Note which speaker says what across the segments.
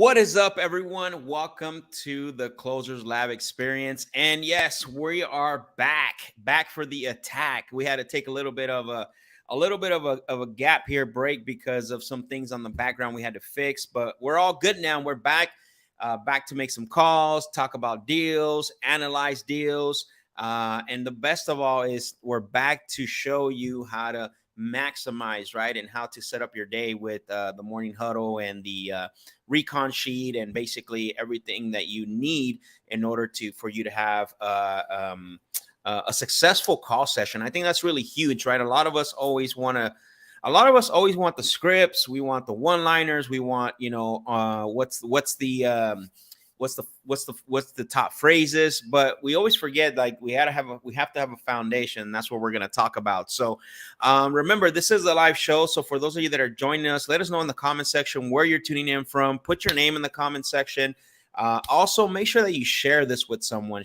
Speaker 1: What is up, everyone? Welcome to the Closers Lab experience. And yes, we are back for the attack. We had to take a little bit of a gap here, break because of some things on the background we had to fix. But we're all good now. We're back to make some calls, talk about deals, analyze deals. And the best of all is we're back to show you how to maximize, right, and how to set up your day with the morning huddle and the Recon sheet and basically everything that you need in order for you to have a successful call session. I think that's really huge, right? A lot of us always want the scripts. We want the one-liners. We want, what's the top phrases, but we always forget, like, we have to have a foundation. That's what we're going to talk about. So remember, this is a live show. So for those of you that are joining us, let us know in the comment section where you're tuning in from. Put your name in the comment section. Also, make sure that you share this with someone.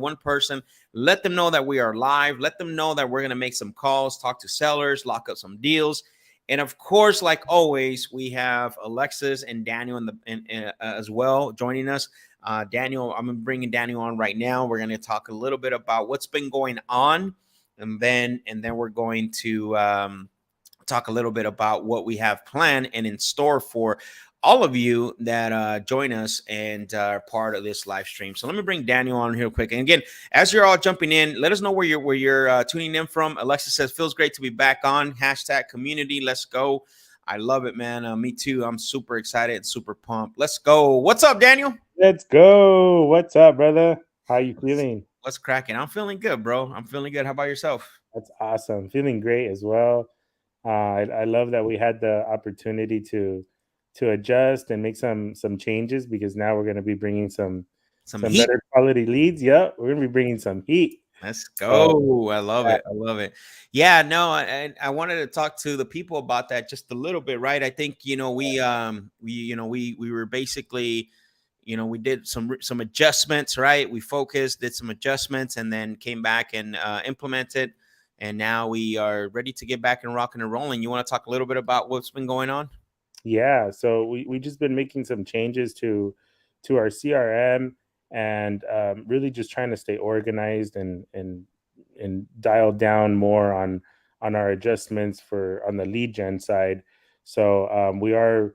Speaker 1: One person. Let them know that we are live. Let them know that we're going to make some calls, talk to sellers, lock up some deals. And of course, like always, we have Alexis and Daniel as well joining us. Daniel, I'm bringing Daniel on right now. We're going to talk a little bit about what's been going on, and then we're going to talk a little bit about what we have planned and in store for all of you that join us and are part of this live stream. So let me bring Daniel on here quick. And again, as you're all jumping in, let us know where you're tuning in from. Alexis says, feels great to be back on. #community. Let's go. I love it, man. Me too. I'm super excited and super pumped. Let's go. What's up, Daniel?
Speaker 2: Let's go. What's up, brother? How you feeling?
Speaker 1: What's cracking? I'm feeling good, bro. I'm feeling good. How about yourself?
Speaker 2: That's awesome. Feeling great as well. I love that we had the opportunity to adjust and make some changes, because now we're going to be bringing some
Speaker 1: heat.
Speaker 2: better quality leads. Yeah, we're going to be bringing some heat.
Speaker 1: Let's go. I love it. I love it. Yeah, no, I wanted to talk to the people about that just a little bit, right? I think, we were basically, we did some adjustments, right? We focused, did some adjustments, and then came back and implemented. And now we are ready to get back and rocking and rolling. You want to talk a little bit about what's been going on?
Speaker 2: Yeah, so we just been making some changes to our CRM, and really just trying to stay organized and dial down more on our adjustments on the lead gen side. So we are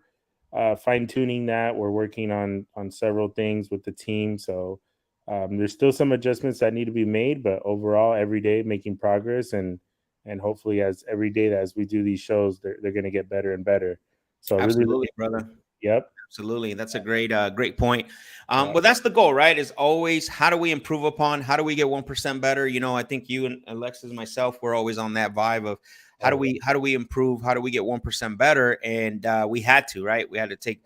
Speaker 2: fine tuning that. We're working on several things with the team. So there's still some adjustments that need to be made, but overall, every day making progress, and hopefully as every day as we do these shows, they're going to get better and better. So
Speaker 1: absolutely, brother.
Speaker 2: Yep.
Speaker 1: Absolutely. That's a great point. But that's the goal, right? Is always, how do we improve upon? How do we get 1% better? I think you and Alexis and myself, we're always on that vibe of how do we improve? How do we get 1% better? And we had to, right? We had to take,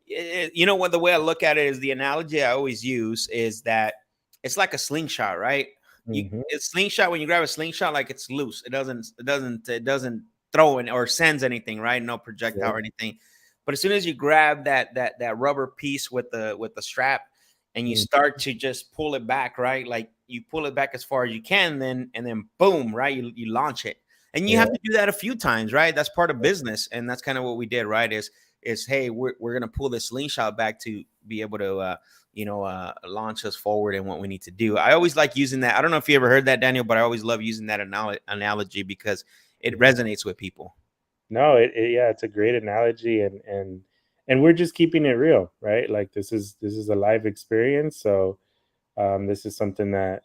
Speaker 1: what the way I look at it is, the analogy I always use is that it's like a slingshot, right? It's slingshot. When you grab a slingshot, like, it's loose. It doesn't throw in or sends anything, right? No projectile or anything. But as soon as you grab that rubber piece with the strap, and you start to just pull it back, right? Like, you pull it back as far as you can, and then boom, right? You launch it. And you have to do that a few times, right? That's part of business. And that's kind of what we did, right? Is hey, we're going to pull this slingshot back to be able to launch us forward in what we need to do. I always like using that. I don't know if you ever heard that, Daniel, but I always love using that analogy because it resonates with people.
Speaker 2: No, it's a great analogy, and we're just keeping it real, right? Like, this is a live experience, so this is something that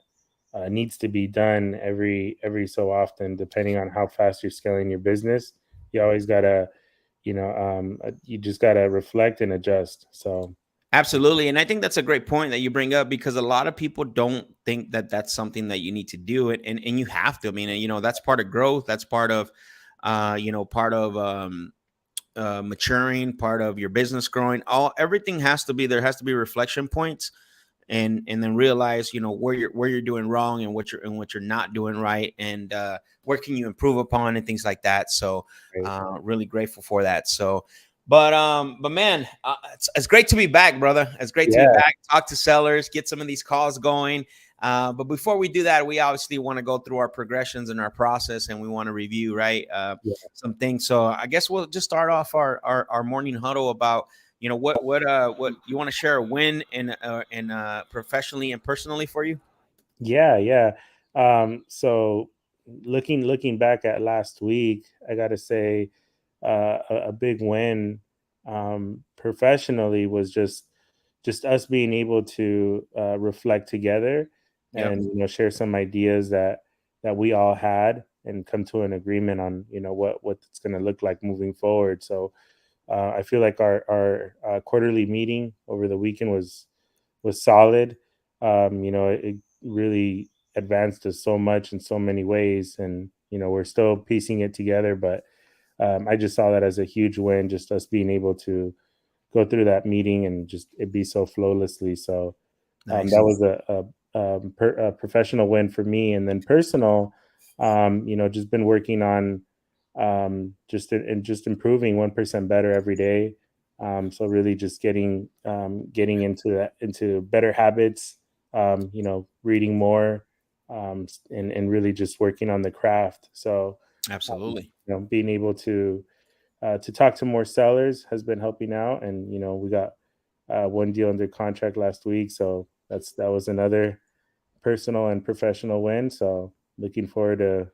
Speaker 2: needs to be done every so often, depending on how fast you're scaling your business. You always gotta, you just gotta reflect and adjust. So
Speaker 1: absolutely. And I think that's a great point that you bring up, because a lot of people don't think that that's something that you need to do it. And you have to. I mean, that's part of growth. That's part of, maturing, part of your business growing. Everything has to be, there has to be reflection points, and then realize, where you're doing wrong, and what you're not doing right, and where can you improve upon, and things like that. So really grateful for that. So but man, it's great to be back, brother. It's great to be back, talk to sellers, get some of these calls going. But before we do that, we obviously want to go through our progressions and our process, and we want to review, right, some things. So I guess we'll just start off our morning huddle about, what you want to share a win in professionally and personally for you?
Speaker 2: Yeah. So looking back at last week, I got to say a big win professionally was just us being able to reflect together
Speaker 1: Yep.
Speaker 2: and share some ideas that we all had and come to an agreement on what it's going to look like moving forward. So I feel like our quarterly meeting over the weekend was solid. It really advanced us so much in so many ways, and we're still piecing it together. But I just saw that as a huge win, just us being able to go through that meeting and just it be so flawlessly. So
Speaker 1: Nice.
Speaker 2: that was a professional win for me, and then personal. Just been working on just improving 1% better every day. So really just getting into better habits. Reading more, and really just working on the craft. So
Speaker 1: Absolutely.
Speaker 2: being able to talk to more sellers has been helping out, and we got one deal under contract last week, so that was another personal and professional win. So looking forward to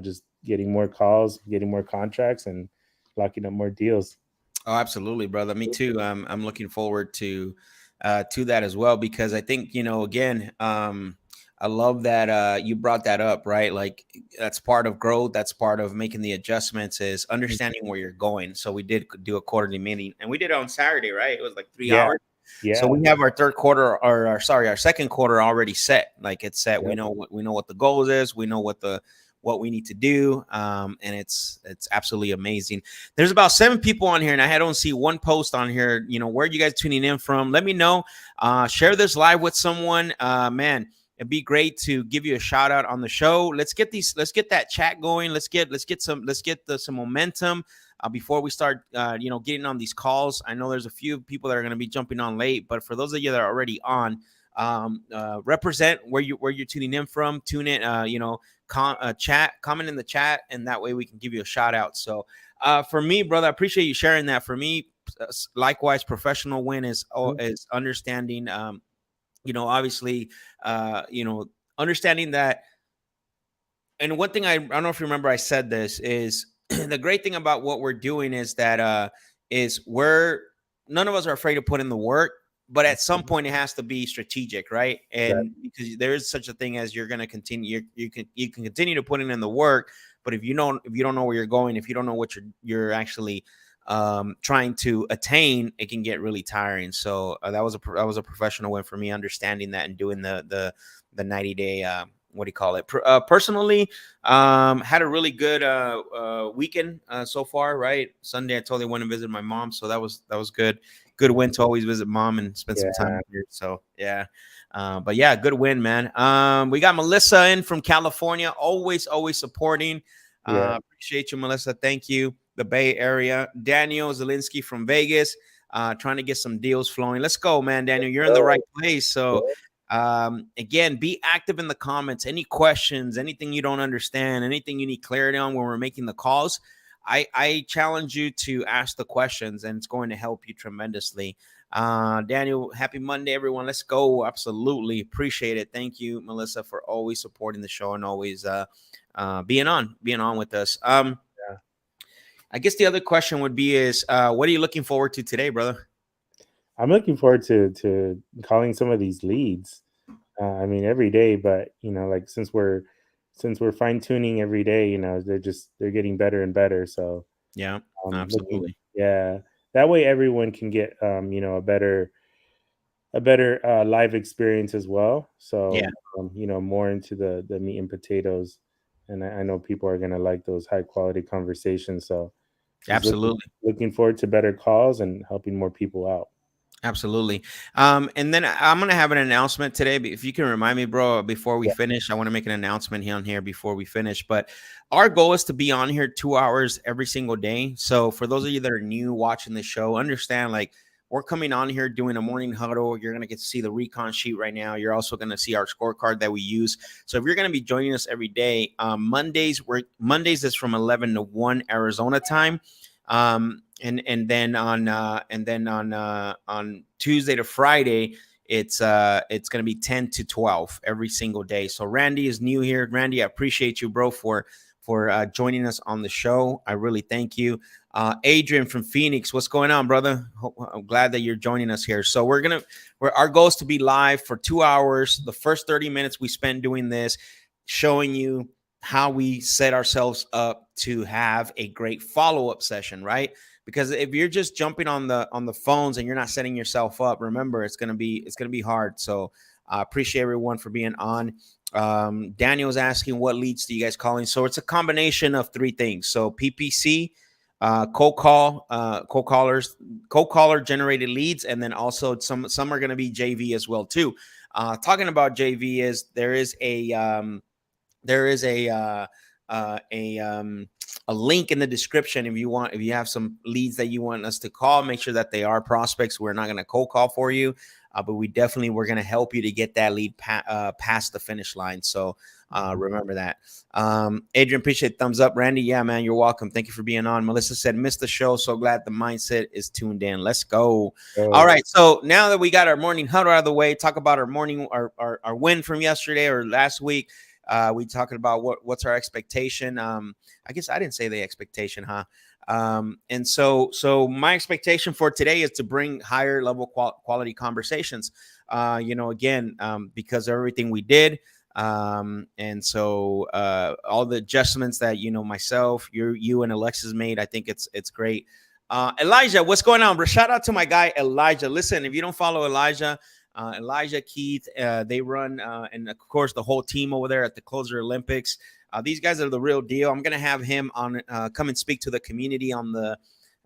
Speaker 2: just getting more calls, getting more contracts, and locking up more deals.
Speaker 1: Oh, absolutely, brother. Me too. I'm looking forward to that as well because I think again, I love that you brought that up, right? Like that's part of growth. That's part of making the adjustments is understanding where you're going. So we did do a quarterly meeting, and we did it on Saturday, right? It was like three
Speaker 2: Yeah,
Speaker 1: hours. So
Speaker 2: yeah,
Speaker 1: we have our third quarter, or our second quarter already set. Like it's set.
Speaker 2: yep.
Speaker 1: We know what the goals is. We know what we need to do, and it's absolutely amazing. There's about 7 people on here, and I don't see one post on here. Where are you guys tuning in from? Let me know. Share this live with someone. Man, it'd be great to give you a shout out on the show. Let's get that chat going. Some momentum. Before we start, getting on these calls. I know there's a few people that are going to be jumping on late, but for those of you that are already on, represent where you're tuning in from. Tune in, chat, comment in the chat, and that way we can give you a shout out. So, for me, brother, I appreciate you sharing that. For me, likewise, professional win is understanding. Obviously, understanding that. And one thing I don't know if you remember, I said this is the great thing about what we're doing is that we're none of us are afraid to put in the work, but at some point it has to be strategic, right?
Speaker 2: Right.
Speaker 1: And because there is such a thing as you're going to continue, you can continue to put in the work, but if you don't know where you're going, if you don't know what you're actually trying to attain, it can get really tiring. So that was a professional win for me, understanding that and doing the 90-day what do you call it? Personally, had a really good weekend so far. Right, Sunday I totally went and visited my mom, so that was good. Good win to always visit mom and spend some time
Speaker 2: Yeah,
Speaker 1: with her. So yeah, but yeah, good win, man. We got Melissa in from California, always supporting.
Speaker 2: yeah,
Speaker 1: Appreciate you, Melissa. Thank you. The Bay Area. Daniel Zelinsky from Vegas, trying to get some deals flowing. Let's go, man. Daniel, you're in the right place. So again, be active in the comments. Any questions, anything you don't understand, anything you need clarity on when we're making the calls, I challenge you to ask the questions, and it's going to help you tremendously. Daniel, happy Monday, everyone. Let's go. Absolutely appreciate it. Thank you, Melissa, for always supporting the show and always being on with us.
Speaker 2: yeah.
Speaker 1: I guess the other question would be is what are you looking forward to today, brother?
Speaker 2: I'm looking forward to calling some of these leads. I mean, every day, but like since we're fine tuning every day, they're getting better and better. So
Speaker 1: Yeah,
Speaker 2: looking,
Speaker 1: absolutely.
Speaker 2: yeah, that way everyone can get a better live experience as well.
Speaker 1: Yeah,
Speaker 2: So more into the meat and potatoes, and I know people are gonna like those high quality conversations. So just looking
Speaker 1: absolutely.
Speaker 2: looking forward to better calls and helping more people out.
Speaker 1: Absolutely. And then I'm gonna have an announcement today. But if you can remind me, bro, before we
Speaker 2: Yeah,
Speaker 1: finish, I want to make an announcement here on here before we finish. But our goal is to be on here 2 hours every single day. So for those of you that are new watching the show, understand like we're coming on here doing a morning huddle. You're gonna get to see the recon sheet right now. You're also gonna see our scorecard that we use. So if you're gonna be joining us every day, Mondays is from 11 to 1 Arizona time. On Tuesday to Friday, it's going to be 10 to 12 every single day. So Randy is new here. Randy, I appreciate you, bro, for joining us on the show. I really thank you. Adrian from Phoenix, what's going on, brother? I'm glad that you're joining us here. So our goal is to be live for 2 hours. The first 30 minutes we spend doing this, showing you how we set ourselves up to have a great follow-up session, right? Because if you're just jumping on the phones and you're not setting yourself up, remember it's gonna be hard. So I appreciate everyone for being on. Daniel's asking, what leads do you guys calling? So it's a combination of three things. So PPC, cold caller generated leads, and then also some are going to be JV as well too. Talking about JV, is there is a link in the description if you have some leads that you want us to call. Make sure that they are prospects. We're not going to cold call for you, but we're going to help you to get that lead past the finish line. So remember that. Adrian, appreciate thumbs up. Randy, yeah, man, you're welcome. Thank you for being on. Melissa said, missed the show. So glad the mindset is tuned in. Let's go. All right. So now that we got our morning huddle out of the way, talk about our win from yesterday or last week. We talking about what's our expectation. I guess I didn't say the expectation, huh? And so my expectation for today is to bring higher level quality conversations, again, because of everything we did. And so all the adjustments that, myself, you and Alexis made, I think it's great. Elijah, what's going on, bro? Shout out to my guy, Elijah. Listen, if you don't follow Elijah, Keith, they run, and of course the whole team over there at the Closer Olympics. These guys are the real deal. I'm going to have him on, come and speak to the community on I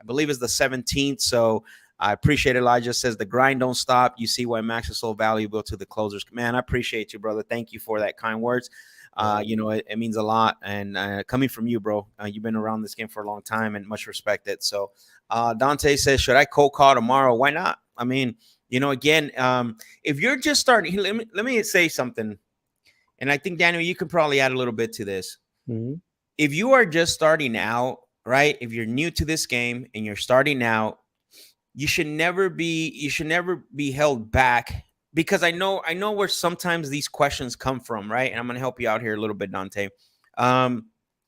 Speaker 1: believe it's the 17th. So I appreciate it. Elijah says the grind don't stop. You see why Max is so valuable to the closers. Man, I appreciate you, brother. Thank you for that kind words. It means a lot. And coming from you, bro, you've been around this game for a long time and much respected. So Dante says, should I cold call tomorrow? Why not? I mean, again, if you're just starting, let me say something. And I think, Daniel, you could probably add a little bit to this. Mm-hmm. If you are just starting out, right? If you're new to this game and you're starting out, you should never be held back, because I know where sometimes these questions come from, right? And I'm going to help you out here a little bit, Dante. And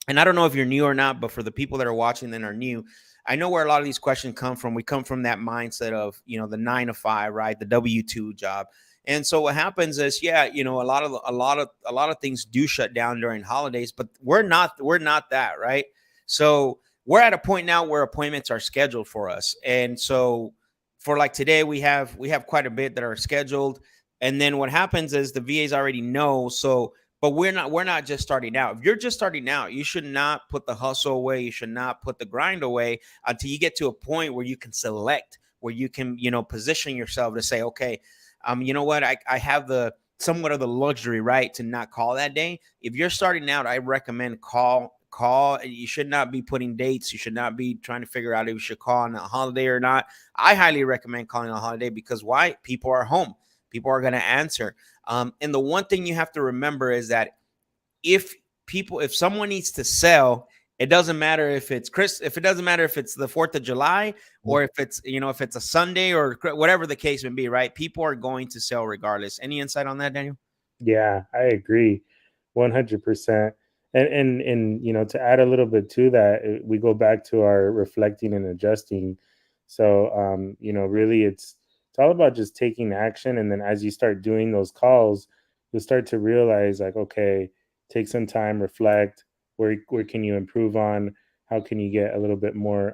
Speaker 1: I don't know if you're new or not, but for the people that are watching that are new, I know where a lot of these questions come from. We come from that mindset of, the 9 to 5, right? The W-2 job. And so what happens is, a lot of things do shut down during holidays, but we're not that, right? So we're at a point now where appointments are scheduled for us. And so for like today, we have quite a bit that are scheduled. And then what happens is the VAs already know. So, but we're not just starting out. If you're just starting out, you should not put the hustle away. You should not put the grind away until you get to a point where you can select, where you can, position yourself to say, okay, you know what? I have the somewhat of the luxury, right, to not call that day. If you're starting out, I recommend call. You should not be putting dates. You should not be trying to figure out if you should call on a holiday or not. I highly recommend calling on a holiday, because why? People are home. People are going to answer. And the one thing you have to remember is that if someone needs to sell, it doesn't matter if it's if it doesn't matter if it's the 4th of July or if it's, if it's a Sunday or whatever the case may be, right? People are going to sell regardless. Any insight on that, Daniel?
Speaker 2: Yeah, I agree 100%. And to add a little bit to that, we go back to our reflecting and adjusting. So, really it's all about just taking action. And then as you start doing those calls, you'll start to realize, like, okay, take some time, reflect, where can you improve on? How can you get a little bit more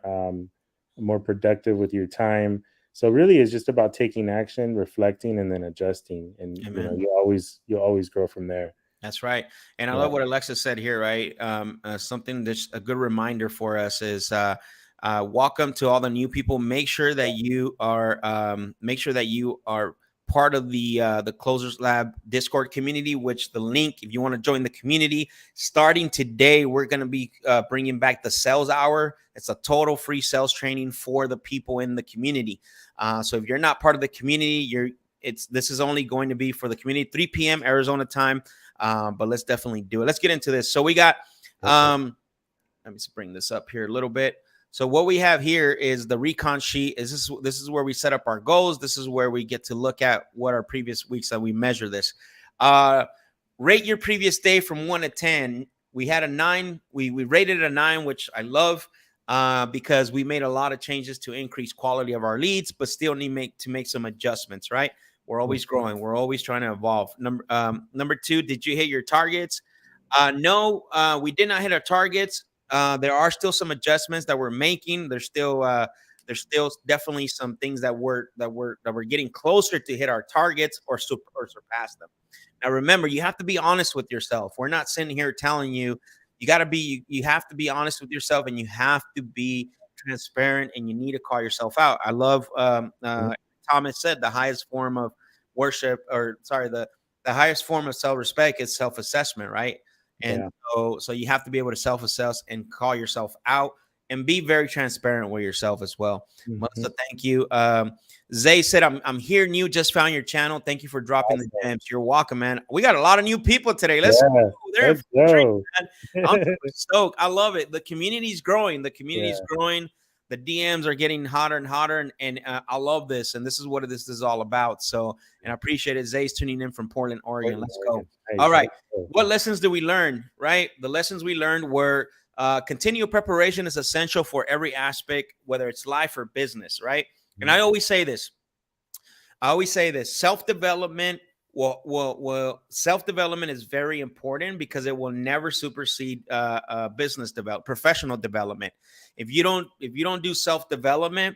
Speaker 2: productive with your time? So really, it's just about taking action, reflecting, and then adjusting. And you'll always grow from there.
Speaker 1: That's right. And I love what Alexa said here, right? Something that's a good reminder for us is welcome to all the new people. Make sure that you are part of the Closers Lab Discord community, which the link, if you want to join the community, starting today, we're going to be bringing back the sales hour. It's a total free sales training for the people in the community. So if you're not part of the community, this is only going to be for the community, 3 p.m. Arizona time. But let's definitely do it. Let's get into this. So we got, let me just bring this up here a little bit. So what we have here is the Recon sheet. This is where we set up our goals. This is where we get to look at what our previous weeks that we measure this. Rate your previous day from 1 to 10. We had a 9. We rated it a 9, which I love because we made a lot of changes to increase quality of our leads, but still need to make some adjustments, right? We're always growing. We're always trying to evolve. Number 2, did you hit your targets? No, we did not hit our targets. There are still some adjustments that we're making. There's still definitely some things that we're getting closer to hit our targets or surpass them. Now, remember, you have to be honest with yourself. We're not sitting here telling you you have to be honest with yourself, and you have to be transparent, and you need to call yourself out. I love Thomas said the highest form of worship, or sorry, the highest form of self-respect is self-assessment, right? And so you have to be able to self-assess and call yourself out and be very transparent with yourself as well. Melissa, thank you. Zay said, I'm here new, just found your channel. Thank you for dropping the gems. You're welcome, man. We got a lot of new people today. Let's go. I'm stoked. I love it. The community's growing. The community's growing. The DMs are getting hotter and hotter, and I love this. And this is what this is all about. So, and I appreciate it. Zay's tuning in from Portland, Oregon. Let's go. All right. What lessons did we learn, right? The lessons we learned were continual preparation is essential for every aspect, whether it's life or business, right? And I always say this. Self-development. Self-development is very important because it will never supersede professional development. If you don't do self-development,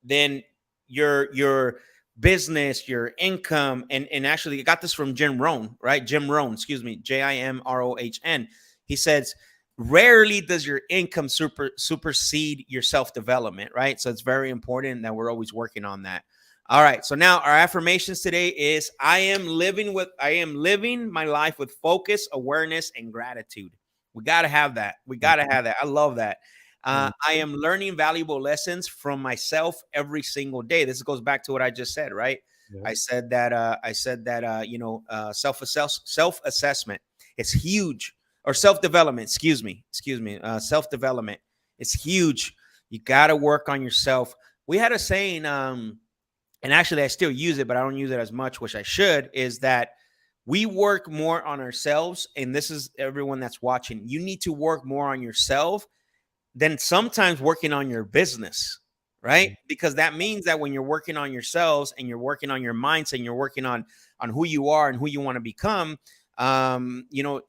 Speaker 1: then your business, your income, and actually I got this from Jim Rohn, right? Jim Rohn, Jimrohn. He says, rarely does your income supersede your self-development, right? So it's very important that we're always working on that. All right. So now our affirmations today is I am living my life with focus, awareness, and gratitude. We got to have that. I love that. I am learning valuable lessons from myself every single day. This goes back to what I just said, right? I said that self-assessment is huge, or self-development, excuse me. Self-development is huge. You got to work on yourself. We had a saying, and actually I still use it, but I don't use it as much, which I should, is that we work more on ourselves. And this is everyone that's watching. You need to work more on yourself than sometimes working on your business, right? Because that means that when you're working on yourselves and you're working on your mindset and you're working on who you are and who you want to become, you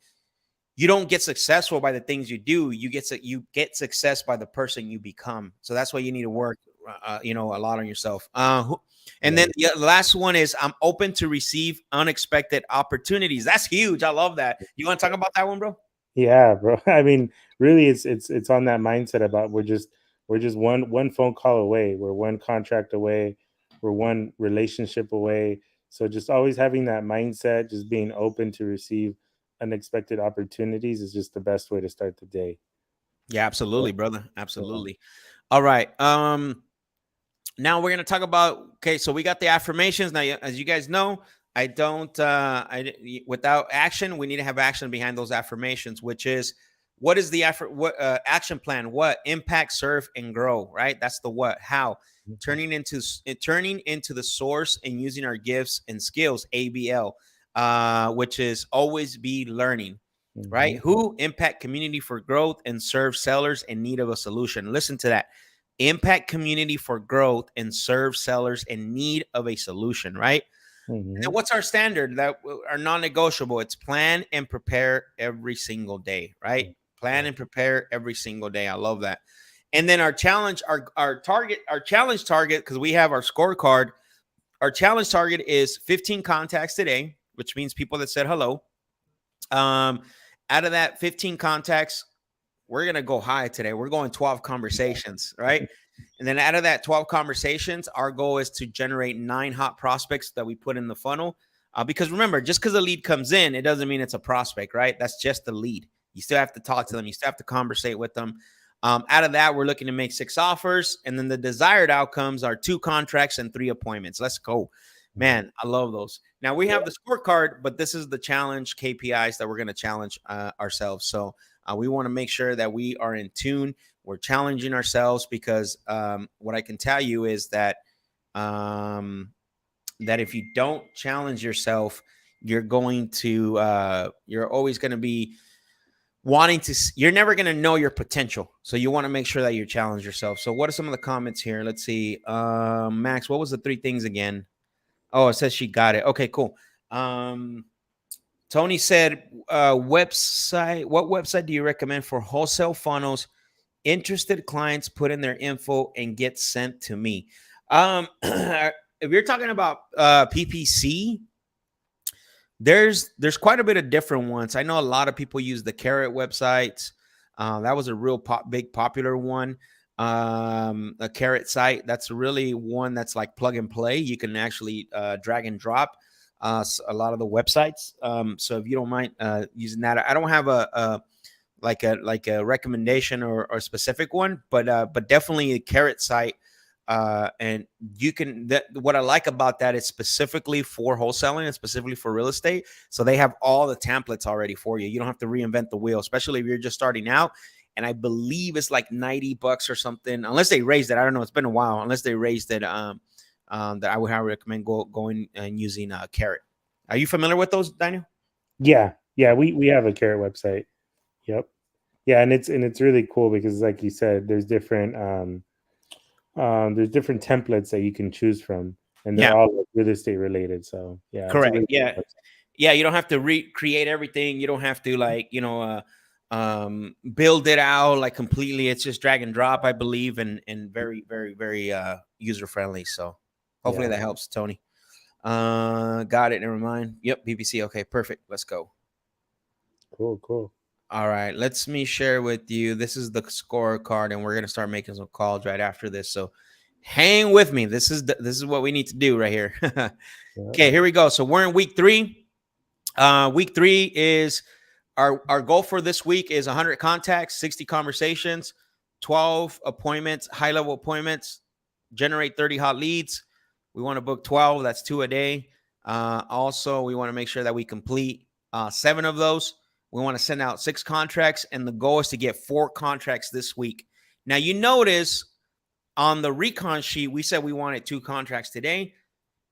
Speaker 1: don't get successful by the things you do. You get success by the person you become. So that's why you need to work, a lot on yourself. And then the last one is I'm open to receive unexpected opportunities. That's huge. I love that. You want to talk about that one, bro?
Speaker 2: Yeah, bro. I mean, really, it's on that mindset about we're just one phone call away. We're one contract away. We're one relationship away. So just always having that mindset, just being open to receive unexpected opportunities is just the best way to start the day.
Speaker 1: Yeah, absolutely, brother. Absolutely. All right. Now we're going to talk about, okay, so we got the affirmations. Now, as you guys know, without action, we need to have action behind those affirmations, which is what is the action plan? What? Impact, serve, and grow, right? That's the what. How? Turning into the source and using our gifts and skills, ABL, which is always be learning, right? Who? Impact community for growth and serve sellers in need of a solution. Listen to that. Impact community for growth and serve sellers in need of a solution, right? And what's our standard that are non-negotiable? It's plan and prepare every single day, right? Plan and prepare every single day. I love that. And then our challenge, our challenge target, because we have our scorecard, our challenge target is 15 contacts today, which means people that said hello. Out of that 15 contacts, we're going to go high today. We're going 12 conversations, right? And then out of that 12 conversations, our goal is to generate 9 hot prospects that we put in the funnel. Because remember, just because a lead comes in, it doesn't mean it's a prospect, right? That's just the lead. You still have to talk to them. You still have to conversate with them. Out of that, we're looking to make 6 offers. And then the desired outcomes are 2 contracts and 3 appointments. Let's go. Man, I love those. Now we have the scorecard, but this is the challenge KPIs that we're going to challenge ourselves. So we want to make sure that we are in tune We're challenging ourselves because what I can tell you is that that if you don't challenge yourself, you're always going to be you're never going to know your potential. So you want to make sure that you challenge yourself. So what are some of the comments here? Let's see. Max, what was the 3 things again? Oh, it says she got it. Okay, cool. Tony said, what website do you recommend for wholesale funnels? Interested clients put in their info and get sent to me. If you're talking about PPC, there's quite a bit of different ones. I know a lot of people use the Carrot websites. That was a real big popular one. A Carrot site, that's really one that's like plug and play. You can actually drag and drop a lot of the websites. So if you don't mind using that, I don't have a recommendation or a specific one, but definitely a Carrot site. And you can, what I like about that is specifically for wholesaling and specifically for real estate. So they have all the templates already for you. You don't have to reinvent the wheel, especially if you're just starting out. And I believe it's like $90 or something, unless they raised it. I don't know. It's been a while. Unless they raised it, that I would recommend going and using Carrot. Are you familiar with those, Daniel?
Speaker 2: Yeah. We have a Carrot website. Yep. Yeah, and it's really cool because, like you said, there's different templates that you can choose from, and they're all like real estate related. So yeah,
Speaker 1: correct.
Speaker 2: Really
Speaker 1: yeah. You don't have to recreate everything. You don't have to build it out like completely. It's just drag and drop, I believe, and very, very, very user friendly. So hopefully that helps, Tony. Got it. Never mind. Yep, PPC. Okay, perfect. Let's go.
Speaker 2: Cool.
Speaker 1: All right, let me share with you. This is the scorecard, and we're gonna start making some calls right after this. So, hang with me. This is what we need to do right here. Okay, here we go. So we're in week 3. Week 3 is our goal for this week is 100 contacts, 60 conversations, 12 appointments, high level appointments, generate 30 hot leads. We want to book 12. That's 2 a day. Also, we want to make sure that we complete 7 of those. We want to send out 6 contracts, and the goal is to get 4 contracts this week. Now, you notice on the Recon sheet, we said we wanted 2 contracts today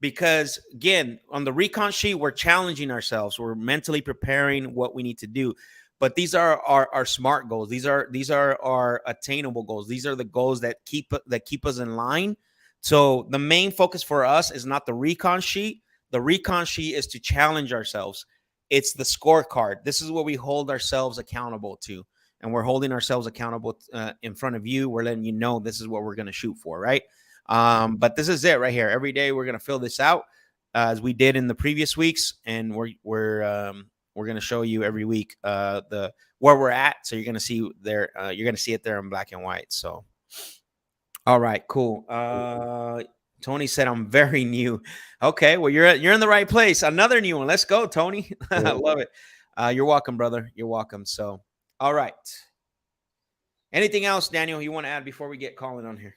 Speaker 1: because, again, on the Recon sheet, we're challenging ourselves. We're mentally preparing what we need to do. But these are our SMART goals. These are our attainable goals. These are the goals that keep us in line. So the main focus for us is not the Recon sheet. The Recon sheet is to challenge ourselves. It's the scorecard. This is what we hold ourselves accountable to. And we're holding ourselves accountable in front of you. We're letting you know this is what we're going to shoot for, right? But this is it right here. Every day we're going to fill this out as we did in the previous weeks. And we're going to show you every week where we're at. So you're going to see there. You're going to see it there in black and white. So, all right, cool. Tony said I'm very new. Okay, well you're in the right place. Another new one. Let's go, Tony. I love it. You're welcome, brother. You're welcome. So, all right. Anything else, Daniel, you want to add before we get calling on here?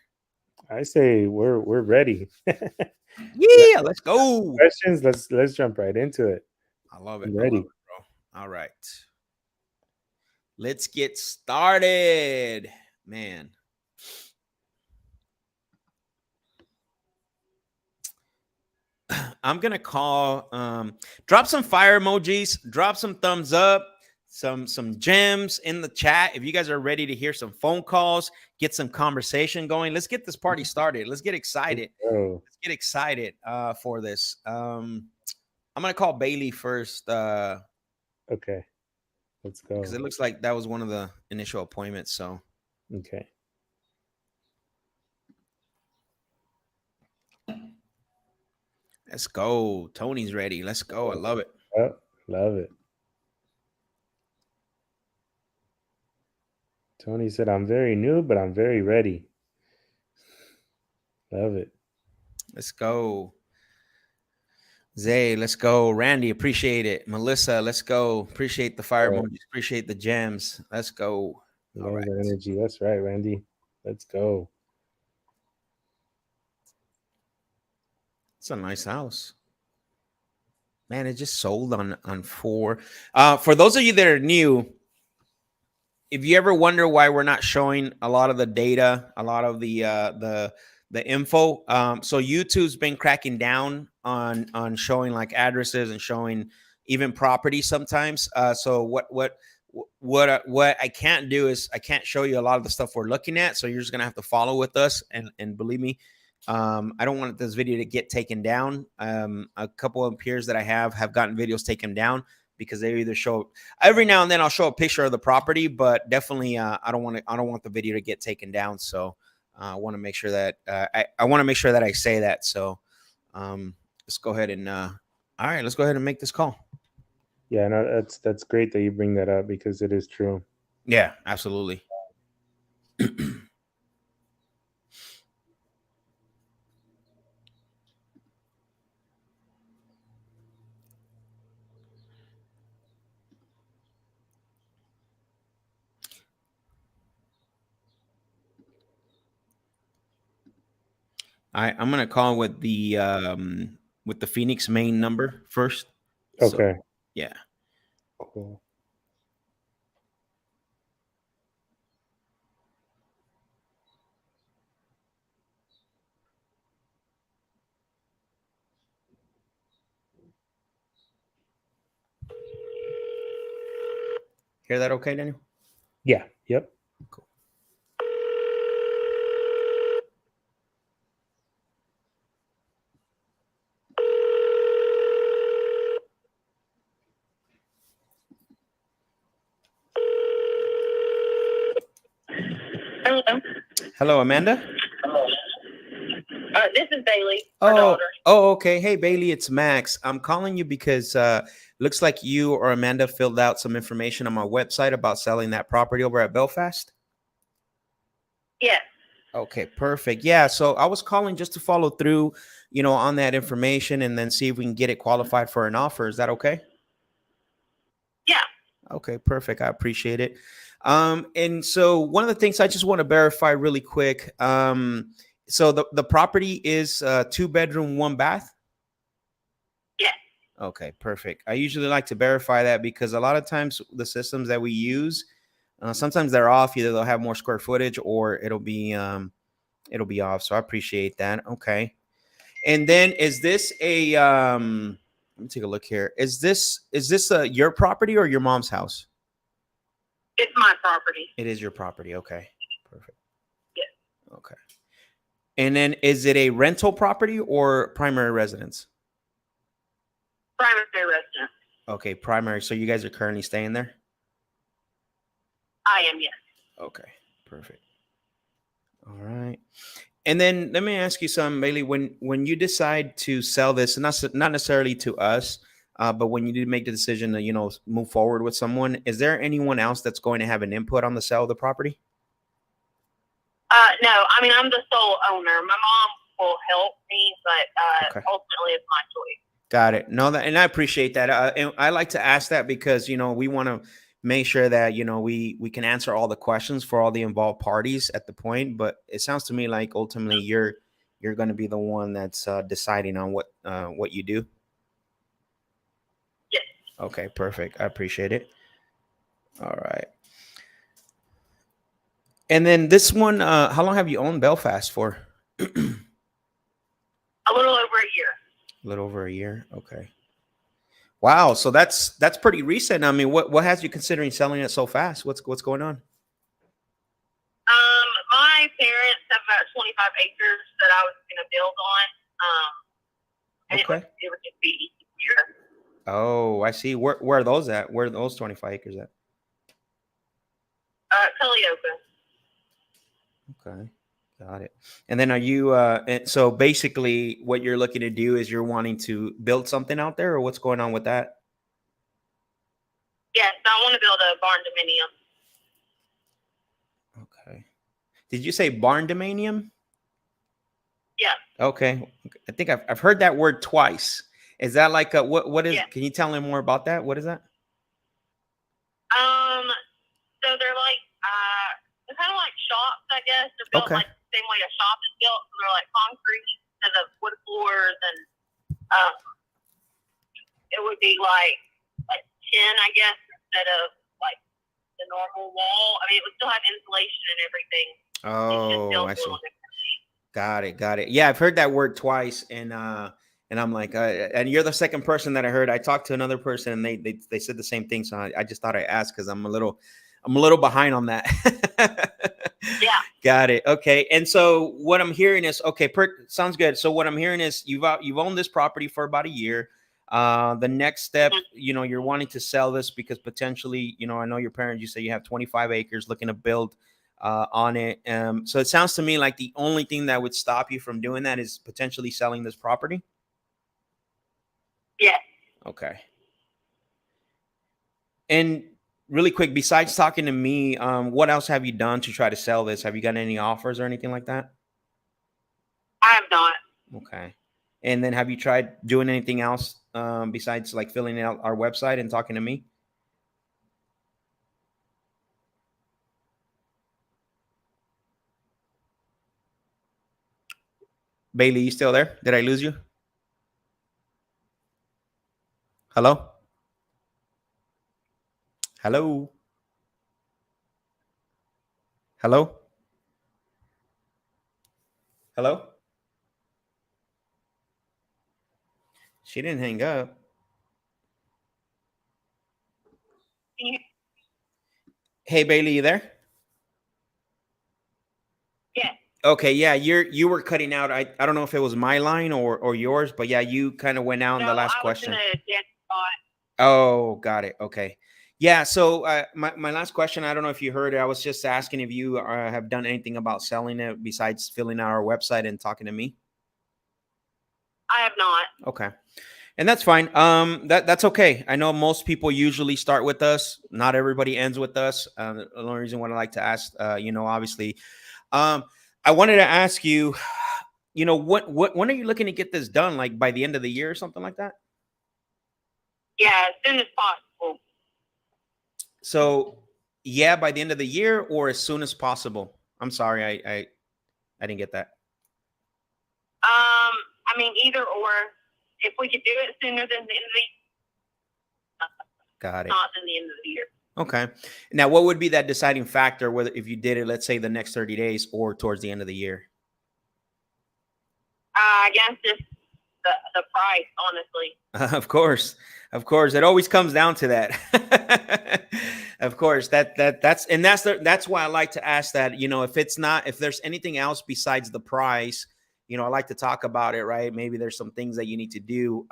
Speaker 2: I say we're ready.
Speaker 1: Yeah, let's go.
Speaker 2: Questions? Let's jump right into it.
Speaker 1: I love it.
Speaker 2: I'm ready,
Speaker 1: bro. All right. Let's get started, man. I'm gonna call. Drop some fire emojis. Drop some thumbs up. Some gems in the chat. If you guys are ready to hear some phone calls, get some conversation going. Let's get this party started. Let's get excited. Let's get excited for this. I'm gonna call Bailey first.
Speaker 2: Okay, let's go.
Speaker 1: Because it looks like that was one of the initial appointments. So
Speaker 2: okay.
Speaker 1: Let's go. Tony's ready. Let's go. I love it.
Speaker 2: Oh, love it. Tony said, I'm very new, but I'm very ready. Love it.
Speaker 1: Let's go. Zay, let's go. Randy, appreciate it. Melissa, let's go. Appreciate the fire emojis. Appreciate the gems. Let's go.
Speaker 2: All right. Energy. That's right, Randy. Let's go.
Speaker 1: It's a nice house. Man, it just sold on 4. For those of you that are new, if you ever wonder why we're not showing a lot of the data, a lot of the info, so YouTube's been cracking down on showing like addresses and showing even property sometimes. So what I can't do is I can't show you a lot of the stuff we're looking at. So you're just gonna have to follow with us, and believe me, I don't want this video to get taken down. A couple of peers that I have gotten videos taken down because they either show every now and then I'll show a picture of the property, but definitely I don't want the video to get taken down. So I want to make sure that I want to make sure that I say that. So let's go ahead and all right, let's go ahead and make this call.
Speaker 2: Yeah, no, that's great that you bring that up because it is true.
Speaker 1: Yeah, absolutely. I'm gonna call with the Phoenix main number first. So
Speaker 2: Okay,
Speaker 1: yeah.
Speaker 2: cool.
Speaker 1: Hear that okay, Daniel?
Speaker 2: Yeah, yep.
Speaker 1: Cool.
Speaker 3: Hello.
Speaker 1: Hello, Amanda.
Speaker 3: This is Bailey, her daughter.
Speaker 1: Oh, okay. Hey, Bailey, it's Max. I'm calling you because looks like you or Amanda filled out some information on my website about selling that property over at Belfast.
Speaker 3: Yes.
Speaker 1: Okay, perfect. Yeah, so I was calling just to follow through, on that information and then see if we can get it qualified for an offer. Is that okay?
Speaker 3: Yeah.
Speaker 1: Okay, perfect. I appreciate it. And so one of the things I just want to verify really quick. So the property is 2 bedroom, 1 bath.
Speaker 3: Yes.
Speaker 1: Okay, perfect. I usually like to verify that because a lot of times the systems that we use, sometimes they're off. Either they'll have more square footage or it'll be off. So I appreciate that. Okay. And then is this a let me take a look here. Is this your property or your mom's house?
Speaker 3: It's my property.
Speaker 1: It is your property. Okay. Perfect.
Speaker 3: Yes.
Speaker 1: Okay. And then is it a rental property or primary residence?
Speaker 3: Primary residence.
Speaker 1: Okay, primary. So you guys are currently staying there?
Speaker 3: I am, yes.
Speaker 1: Okay, perfect. All right. And then let me ask you something, Bailey. When you decide to sell this, and not necessarily to us, but when you do make the decision to move forward with someone, is there anyone else that's going to have an input on the sale of the property?
Speaker 3: No, I mean, I'm the sole owner. My mom will help me, but
Speaker 1: Okay.
Speaker 3: ultimately it's my choice.
Speaker 1: Got it. No, and I appreciate that. And I like to ask that because we want to make sure that we can answer all the questions for all the involved parties at the point. But it sounds to me like ultimately you're going to be the one that's deciding on what you do.
Speaker 3: Yes.
Speaker 1: Okay, perfect. I appreciate it. All right. And then this one, how long have you owned Belfast for?
Speaker 3: A little over a year.
Speaker 1: A little over a year. Okay. Wow. So that's pretty recent. I mean, what has you considering selling it so fast? What's going on?
Speaker 3: My parents have about 25 acres that I was going to build on. And
Speaker 1: Okay.
Speaker 3: it would just be easier.
Speaker 1: Oh, I see. Where are those at? Where are those 25 acres at?
Speaker 3: Calliope.
Speaker 1: Okay. Got it. And then are you and so basically what you're looking to do is you're wanting to build something out there, or what's going on with that?
Speaker 3: Yes, I want to build a barn dominium.
Speaker 1: Okay. Did you say barn dominium?
Speaker 3: Yeah.
Speaker 1: Okay. I think I've heard that word twice. Is that like what is?
Speaker 3: Yeah.
Speaker 1: Can you tell me more about that? What is that?
Speaker 3: So they're kind of like shops, I guess. They're built
Speaker 1: Okay.
Speaker 3: like the same way a shop is built. So they're like concrete instead of wood floors, and it would be like 10, I guess, instead of like the normal wall. I mean, it would still have insulation and everything.
Speaker 1: Oh, I see. Got it. Yeah, I've heard that word twice, and I'm like, and you're the second person that I heard. I talked to another person, and they said the same thing. So I just thought I'd ask because I'm a little behind on that.
Speaker 3: Yeah.
Speaker 1: Got it. Okay. And so what I'm hearing is, okay, sounds good. So what I'm hearing is you've owned this property for about a year. The next step, you're wanting to sell this because potentially, I know your parents, you say you have 25 acres looking to build on it. So it sounds to me like the only thing that would stop you from doing that is potentially selling this property.
Speaker 3: Yeah.
Speaker 1: Okay. And really quick, besides talking to me, what else have you done to try to sell this? Have you gotten any offers or anything like that?
Speaker 3: I have not.
Speaker 1: Okay. And then have you tried doing anything else besides like filling out our website and talking to me? Bailey, you still there? Did I lose you? Hello? Hello? Hello? Hello? She didn't hang up. Hey, Bailey, you there?
Speaker 3: Yeah.
Speaker 1: Okay, yeah, you were cutting out. I don't know if it was my line or yours, but yeah, you kind of went out in the last question.
Speaker 3: I was in a dead spot.
Speaker 1: Oh, got it. Okay. Yeah, so my last question, I don't know if you heard it. I was just asking if you have done anything about selling it besides filling out our website and talking to me.
Speaker 3: I have not.
Speaker 1: Okay. And that's fine. That's okay. I know most people usually start with us. Not everybody ends with us. The only reason why I like to ask, obviously, I wanted to ask you, when are you looking to get this done? Like by the end of the year or something like that?
Speaker 3: Yeah, as soon as possible.
Speaker 1: So, yeah, by the end of the year or as soon as possible. I'm sorry, I didn't get that.
Speaker 3: I mean, either or. If we could do it sooner than the end of the year,
Speaker 1: got it.
Speaker 3: not than the end of the year.
Speaker 1: Okay. Now, what would be that deciding factor, whether if you did it, let's say the next 30 days or towards the end of the year?
Speaker 3: I guess just the price, honestly.
Speaker 1: Of course. It always comes down to that. Of course, that's why I like to ask that, if there's anything else besides the price, I like to talk about it, right? Maybe there's some things that you need to do.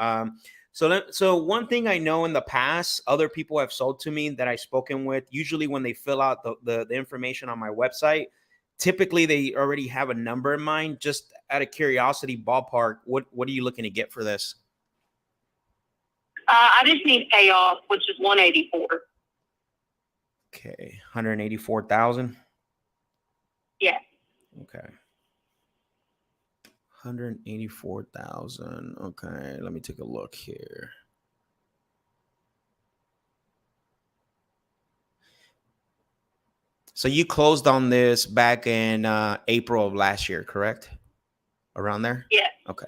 Speaker 1: So one thing I know in the past, other people have sold to me that I've spoken with, usually when they fill out the information on my website, typically they already have a number in mind. Just out of curiosity, ballpark, what are you looking to get for this?
Speaker 3: I just need payoff, which is 184.
Speaker 1: Okay, 184,000.
Speaker 3: Yeah.
Speaker 1: Okay. 184,000. Okay, let me take a look here. So you closed on this back in April of last year, correct? Around there?
Speaker 3: Yeah.
Speaker 1: Okay.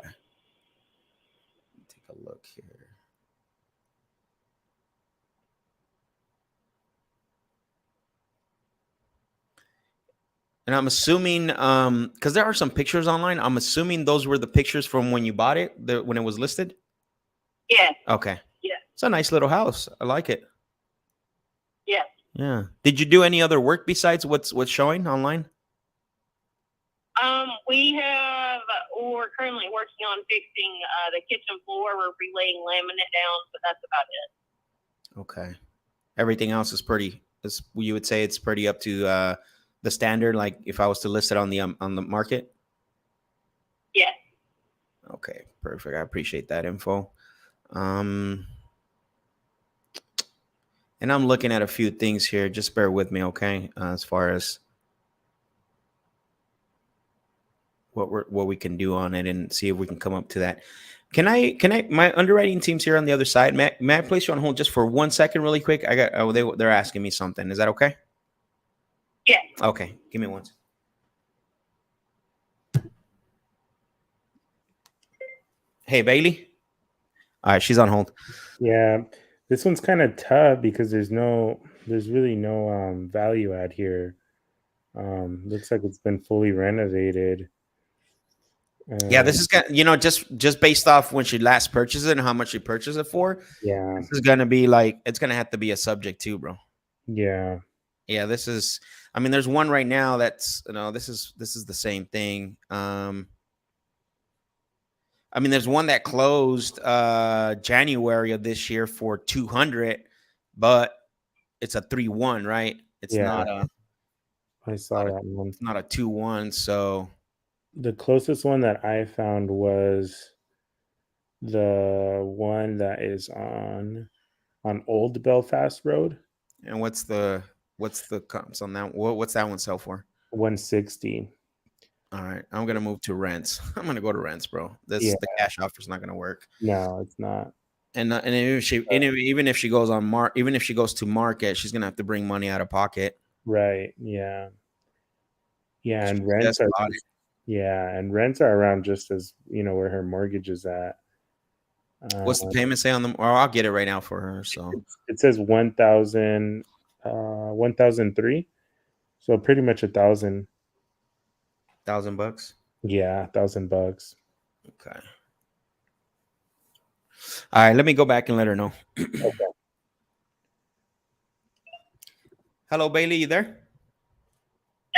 Speaker 1: Take a look here. And I'm assuming, because there are some pictures online, I'm assuming those were the pictures from when you bought it, when it was listed?
Speaker 3: Yeah.
Speaker 1: Okay.
Speaker 3: Yeah.
Speaker 1: It's a nice little house. I like it.
Speaker 3: Yeah.
Speaker 1: Yeah. Did you do any other work besides what's showing online?
Speaker 3: We're currently working on fixing the kitchen floor. We're relaying laminate down, but that's about it.
Speaker 1: Okay. Everything else is you would say it's pretty up to the standard, like if I was to list it on the market?
Speaker 3: Yeah.
Speaker 1: Okay, perfect. I appreciate that info. And I'm looking at a few things here. Just bear with me, okay? As far as what we can do on it and see if we can come up to that. Can I my underwriting team's here on the other side. May I place you on hold just for 1 second really quick? They're asking me something. Is that okay?
Speaker 3: Yeah.
Speaker 1: Okay, give me one. Hey, Bailey. All right, she's on hold.
Speaker 2: Yeah. This one's kind of tough because there's really no value add here. Looks like it's been fully renovated.
Speaker 1: Yeah, this is just based off when she last purchased it and how much she purchased it for.
Speaker 2: Yeah,
Speaker 1: This is gonna be like, it's gonna have to be a subject too, bro.
Speaker 2: yeah.
Speaker 1: This is. I mean, there's one right now that's this is the same thing. I mean, there's one that closed January of this year for 200, but it's a 3-1, right? It's
Speaker 2: Yeah,
Speaker 1: not a.
Speaker 2: I saw that one.
Speaker 1: It's not a 2-1. So
Speaker 2: The closest one that I found was the one that is on Old Belfast Road.
Speaker 1: and what's the comps on that? What's that one sell for?
Speaker 2: 160.
Speaker 1: All right, I'm gonna move to rents. I'm gonna go to rents, bro. The cash offer is not gonna work.
Speaker 2: No, it's not.
Speaker 1: And even if she goes even if she goes to market, she's gonna have to bring money out of pocket.
Speaker 2: Right. Yeah. Yeah, and rents are around just as where her mortgage is at.
Speaker 1: What's the payment say on them? Or I'll get it right now for her. So
Speaker 2: it says 1,003. So pretty much $1,000.
Speaker 1: $1,000.
Speaker 2: Yeah, $1,000.
Speaker 1: Okay. All right, let me go back and let her know.
Speaker 2: Okay.
Speaker 1: Hello, Bailey, you there?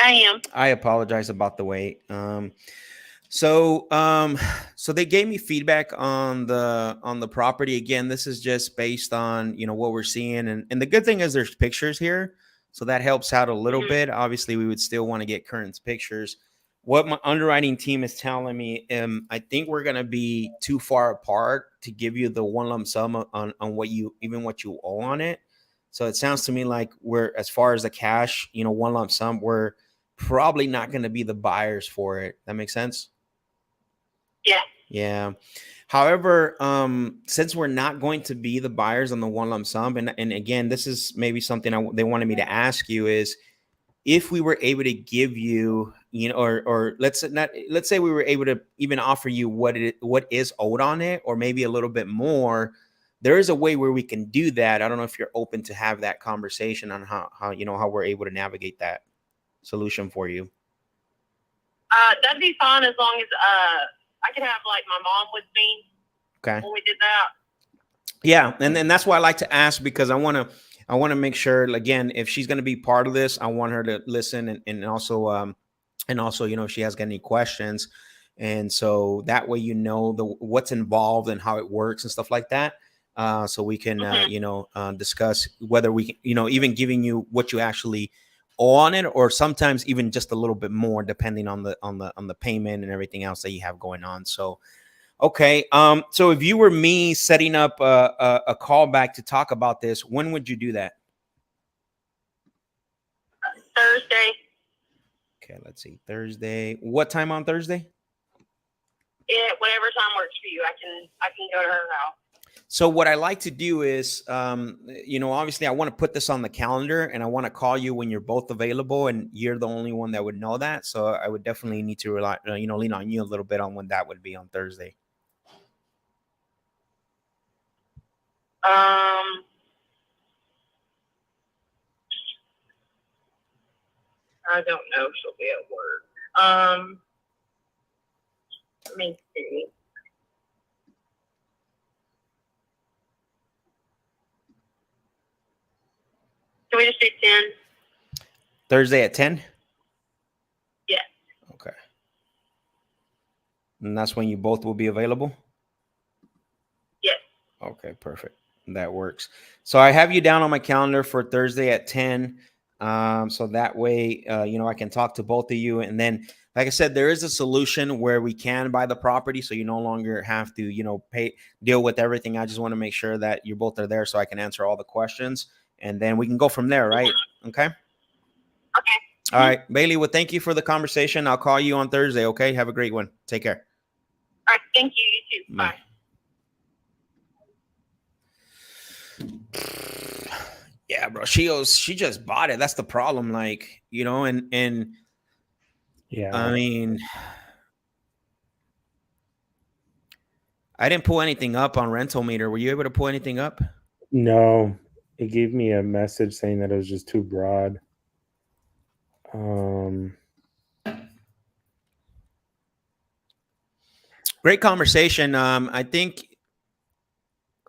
Speaker 3: I am.
Speaker 1: I apologize about the wait. So they gave me feedback on the property. Again, this is just based on what we're seeing, and the good thing is there's pictures here, so that helps out a little bit. Obviously, we would still want to get current pictures. What my underwriting team is telling me, I think we're gonna be too far apart to give you the one lump sum on what you owe on it. So it sounds to me like we're, as far as the cash, one lump sum, we're probably not going to be the buyers for it. That makes sense?
Speaker 3: Yeah.
Speaker 1: Yeah. However, since we're not going to be the buyers on the one lump sum, and again, this is maybe something they wanted me to ask you, is if we were able to give you, or let's say we were able to even offer you what is owed on it, or maybe a little bit more. There is a way where we can do that. I don't know if you're open to have that conversation on how we're able to navigate that solution for you.
Speaker 3: That'd be fine as long as I could have like my mom with me.
Speaker 1: Okay.
Speaker 3: When we did that.
Speaker 1: Yeah, and that's why I like to ask, because I want to make sure, again, if she's going to be part of this, I want her to listen and also if she has got any questions, and so that way what's involved and how it works and stuff like that. So we can discuss whether we can, even giving you what you actually owe on it, or sometimes even just a little bit more, depending on the payment and everything else that you have going on. So, okay. So if you were me setting up a call back to talk about this, when would you do that?
Speaker 3: Thursday.
Speaker 1: Okay, let's see. Thursday. What time on Thursday?
Speaker 3: Whatever time works for you. I can go to her house.
Speaker 1: So what I like to do is, obviously I want to put this on the calendar, and I want to call you when you're both available, and you're the only one that would know that. So I would definitely need to rely, lean on you a little bit on when that would be on Thursday.
Speaker 3: I don't know if she'll be at work. Let me see. Can we just do 10?
Speaker 1: Thursday at 10?
Speaker 3: Yeah.
Speaker 1: Okay. And that's when you both will be available?
Speaker 3: Yes.
Speaker 1: Okay, perfect. That works. So I have you down on my calendar for Thursday at 10. So that way, I can talk to both of you. And then, like I said, there is a solution where we can buy the property, so you no longer have to, deal with everything. I just want to make sure that you both are there so I can answer all the questions, and then we can go from there, right? Okay.
Speaker 3: Okay.
Speaker 1: All right, Bailey. Well, thank you for the conversation. I'll call you on Thursday. Okay. Have a great one. Take care.
Speaker 3: All right. Thank you. You too. Bye.
Speaker 1: Yeah, bro. She just bought it. That's the problem. Like, and yeah, I mean, I didn't pull anything up on rental meter. Were you able to pull anything up?
Speaker 2: No, it gave me a message saying that it was just too broad.
Speaker 1: Great conversation. I think,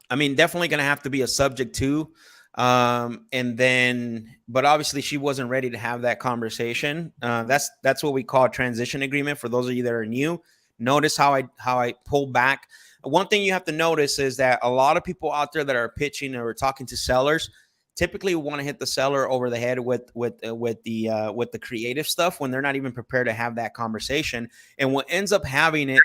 Speaker 1: I mean, definitely going to have to be a subject too. And then, but obviously she wasn't ready to have that conversation. That's what we call a transition agreement. For those of you that are new, notice how I pull back. One thing you have to notice is that a lot of people out there that are pitching or talking to sellers typically want to hit the seller over the head with the creative stuff when they're not even prepared to have that conversation. And what ends up happening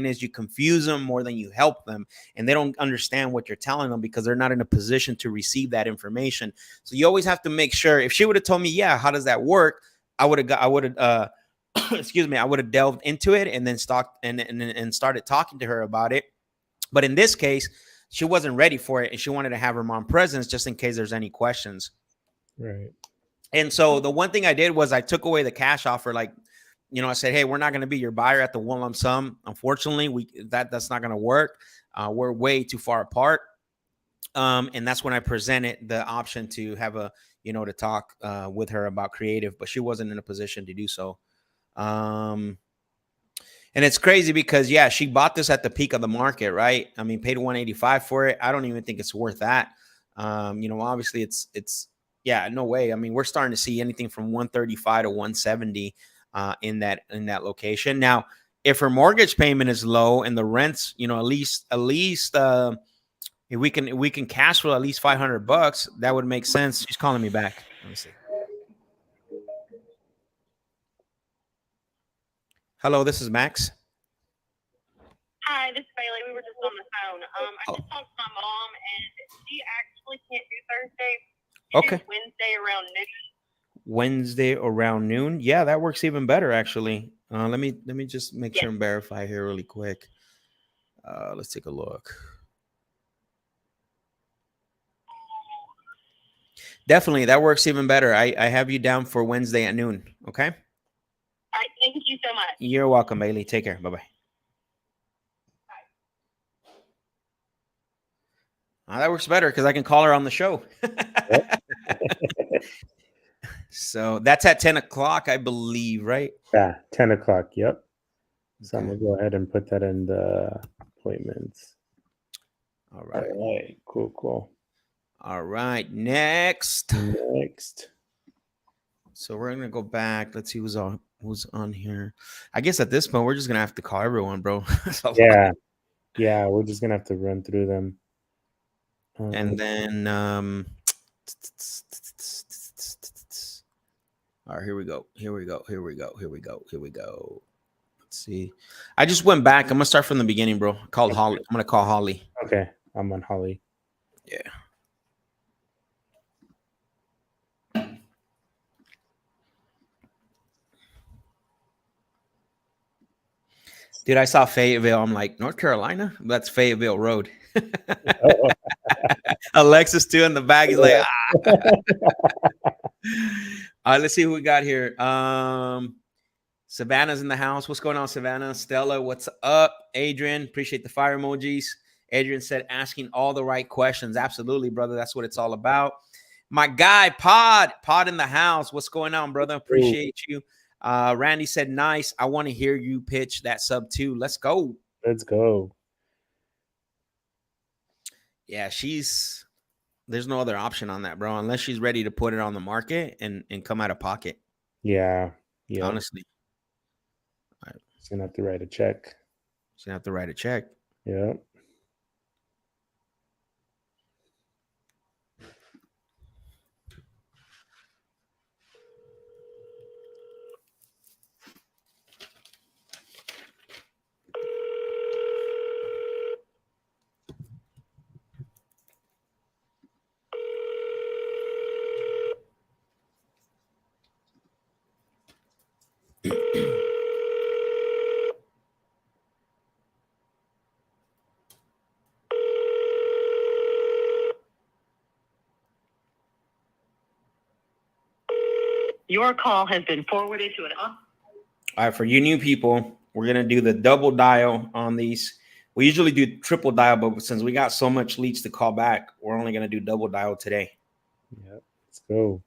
Speaker 1: is you confuse them more than you help them, and they don't understand what you're telling them because they're not in a position to receive that information. So you always have to make sure. If she would have told me, yeah, how does that work, I would have excuse me, I would have delved into it and then started talking to her about it. But in this case, she wasn't ready for it, and she wanted to have her mom present just in case there's any questions.
Speaker 2: Right.
Speaker 1: And so the one thing I did was I took away the cash offer. Like, I said, hey, we're not going to be your buyer at the one lump sum. Unfortunately, that's not going to work. We're way too far apart. And that's when I presented the option to have to talk with her about creative, but she wasn't in a position to do so. And it's crazy because, yeah, she bought this at the peak of the market, right? I mean, paid $185 for it. I don't even think it's worth that. Obviously it's yeah, no way. I mean, we're starting to see anything from 135 to 170 in that location. Now, if her mortgage payment is low and the rents, at least if we can cash flow at least $500, that would make sense. She's calling me back. Let me see. Hello, this is Max.
Speaker 3: Hi, this is Bailey. We were just on the phone. I just talked to my mom, and she actually can't do Thursday.
Speaker 1: Okay.
Speaker 3: Wednesday around noon.
Speaker 1: Wednesday around noon. Yeah, that works even better, actually. Let me just make sure and verify here really quick. Let's take a look. Definitely, that works even better. I have you down for Wednesday at noon. Okay.
Speaker 3: All right, thank you so much.
Speaker 1: You're welcome, Bailey. Take care. Bye-bye. That works better because I can call her on the show. So that's at 10 o'clock, I believe, right?
Speaker 2: Yeah, 10 o'clock. Yep. So I'm going to go ahead and put that in the appointments.
Speaker 1: All right.
Speaker 2: All right. Cool.
Speaker 1: All right. Next. So we're going to go back. Let's see who's on here. I guess at this point, we're just going to have to call everyone, bro.
Speaker 2: Yeah. We're just going to have to run through them.
Speaker 1: And then, all right, here we go. Let's see. I just went back. I'm going to start from the beginning, bro. Holly. I'm going to call Holly.
Speaker 2: Okay. I'm on Holly.
Speaker 1: Yeah. Dude, I saw Fayetteville. I'm like, North Carolina? That's Fayetteville Road. Alexis too in the back. He's like, ah. All right, let's see who we got here. Savannah's in the house. What's going on, Savannah? Stella, what's up? Adrian, appreciate the fire emojis. Adrian said, asking all the right questions. Absolutely, brother. That's what it's all about. My guy, Pod in the house. What's going on, brother? Appreciate you. Randy said, nice. I want to hear you pitch that sub 2. Let's go. Yeah, there's no other option on that, bro, unless she's ready to put it on the market and come out of pocket.
Speaker 2: Yeah.
Speaker 1: Honestly.
Speaker 2: All right. She's going to have to write a check. Yeah.
Speaker 3: Your call has been forwarded to an.
Speaker 1: All right, for you new people, we're going to do the double dial on these. We usually do triple dial, but since we got so much leads to call back, we're only going to do double dial today.
Speaker 2: Yeah, let's go.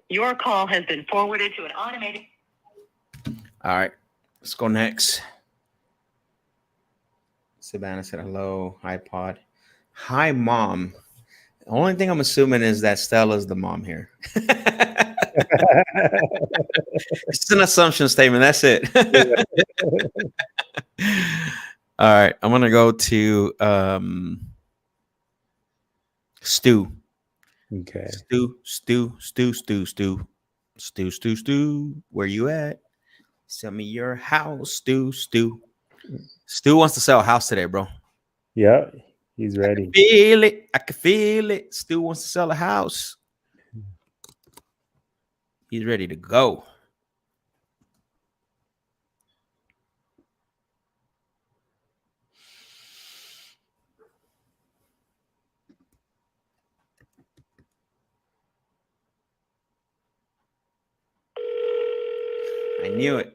Speaker 4: Your call has been forwarded to an automated.
Speaker 1: All right, let's go next. Savannah said hello. Hi, Pod. Hi, Mom. The only thing I'm assuming is that Stella's the mom here. It's an assumption statement. That's it. All right, I'm gonna go to Stu.
Speaker 2: Okay.
Speaker 1: Stu. Where you at? Sell me your house, Stu. Stu wants to sell a house today, bro.
Speaker 2: Yeah, he's ready.
Speaker 1: I can feel it. Stu wants to sell a house. He's ready to go. I knew it.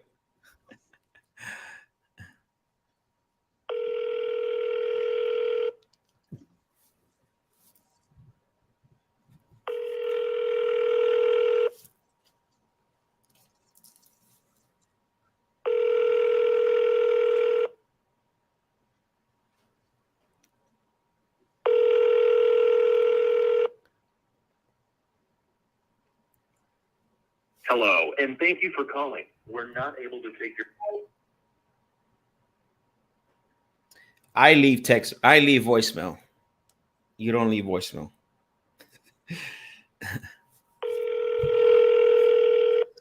Speaker 5: Hello, and thank you for calling. We're not able to take your call.
Speaker 1: I leave text. I leave voicemail. You don't leave voicemail.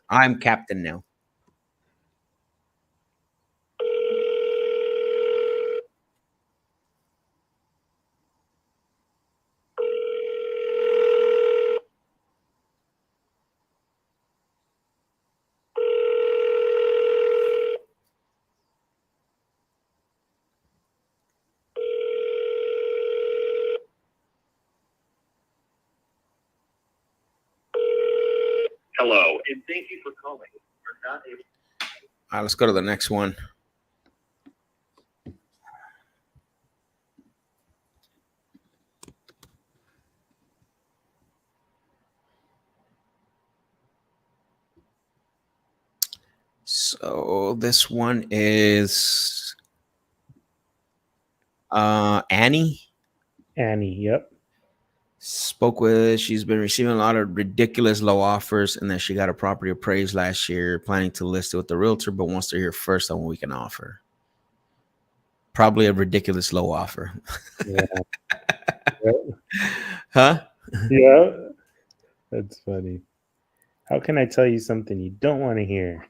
Speaker 1: I'm captain now.
Speaker 5: Hello, and thank you for calling. We're not able.
Speaker 1: All right, let's go to the next one. So this one is Annie.
Speaker 2: Yep.
Speaker 1: She's been receiving a lot of ridiculous low offers, and then she got a property appraised last year, planning to list it with the realtor, but wants to hear first on what we can offer. Probably a ridiculous low offer.
Speaker 2: Yeah. Yep.
Speaker 1: Huh?
Speaker 2: Yeah. That's funny. How can I tell you something you don't want to hear?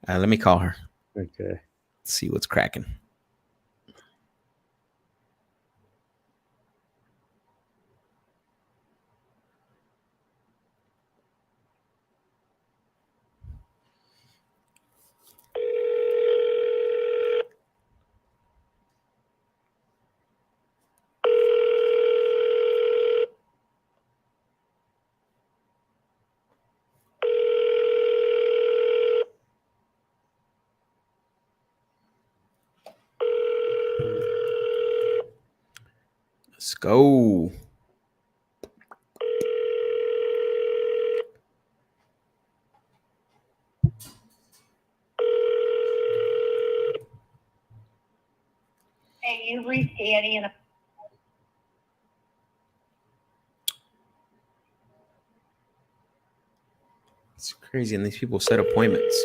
Speaker 1: Let me call her.
Speaker 2: Okay.
Speaker 1: See what's cracking. Let's go.
Speaker 4: Hey, you reached Annie in a.
Speaker 1: It's crazy, and these people set appointments.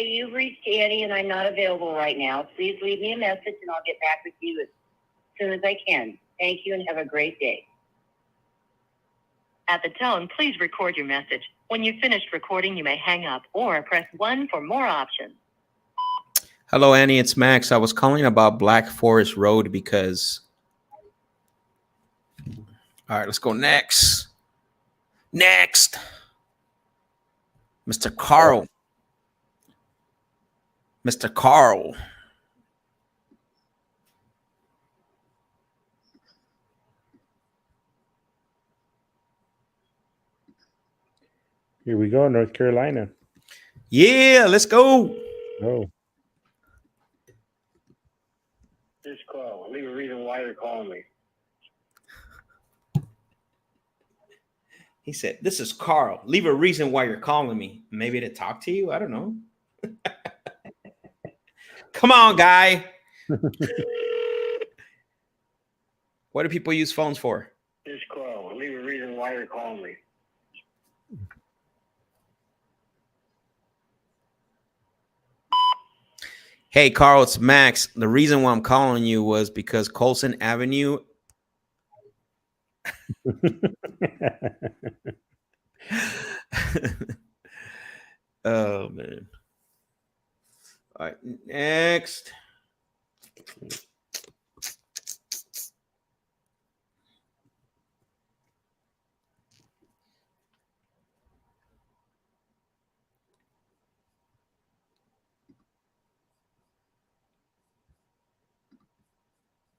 Speaker 4: Hey, you've reached Annie, and I'm not available right now. Please leave me a message, and I'll get back with you as soon as I can. Thank you, and have a great day.
Speaker 6: At the tone, please record your message. When you've finished recording, you may hang up or press 1 for more options.
Speaker 1: Hello, Annie. It's Max. I was calling about Black Forest Road because... All right, let's go next. Next. Mr. Carl. Mr. Carl.
Speaker 2: Here we go, North Carolina.
Speaker 1: Yeah, let's go.
Speaker 2: Oh,
Speaker 5: This call. Leave a reason why you're calling me.
Speaker 1: He said, this is Carl. Leave a reason why you're calling me. Maybe to talk to you? I don't know. Come on, guy. What do people use phones for?
Speaker 5: This call. Leave a reason why you're calling me.
Speaker 1: Hey, Carl, it's Max. The reason why I'm calling you was because Colson Avenue. Oh, man. All right, next.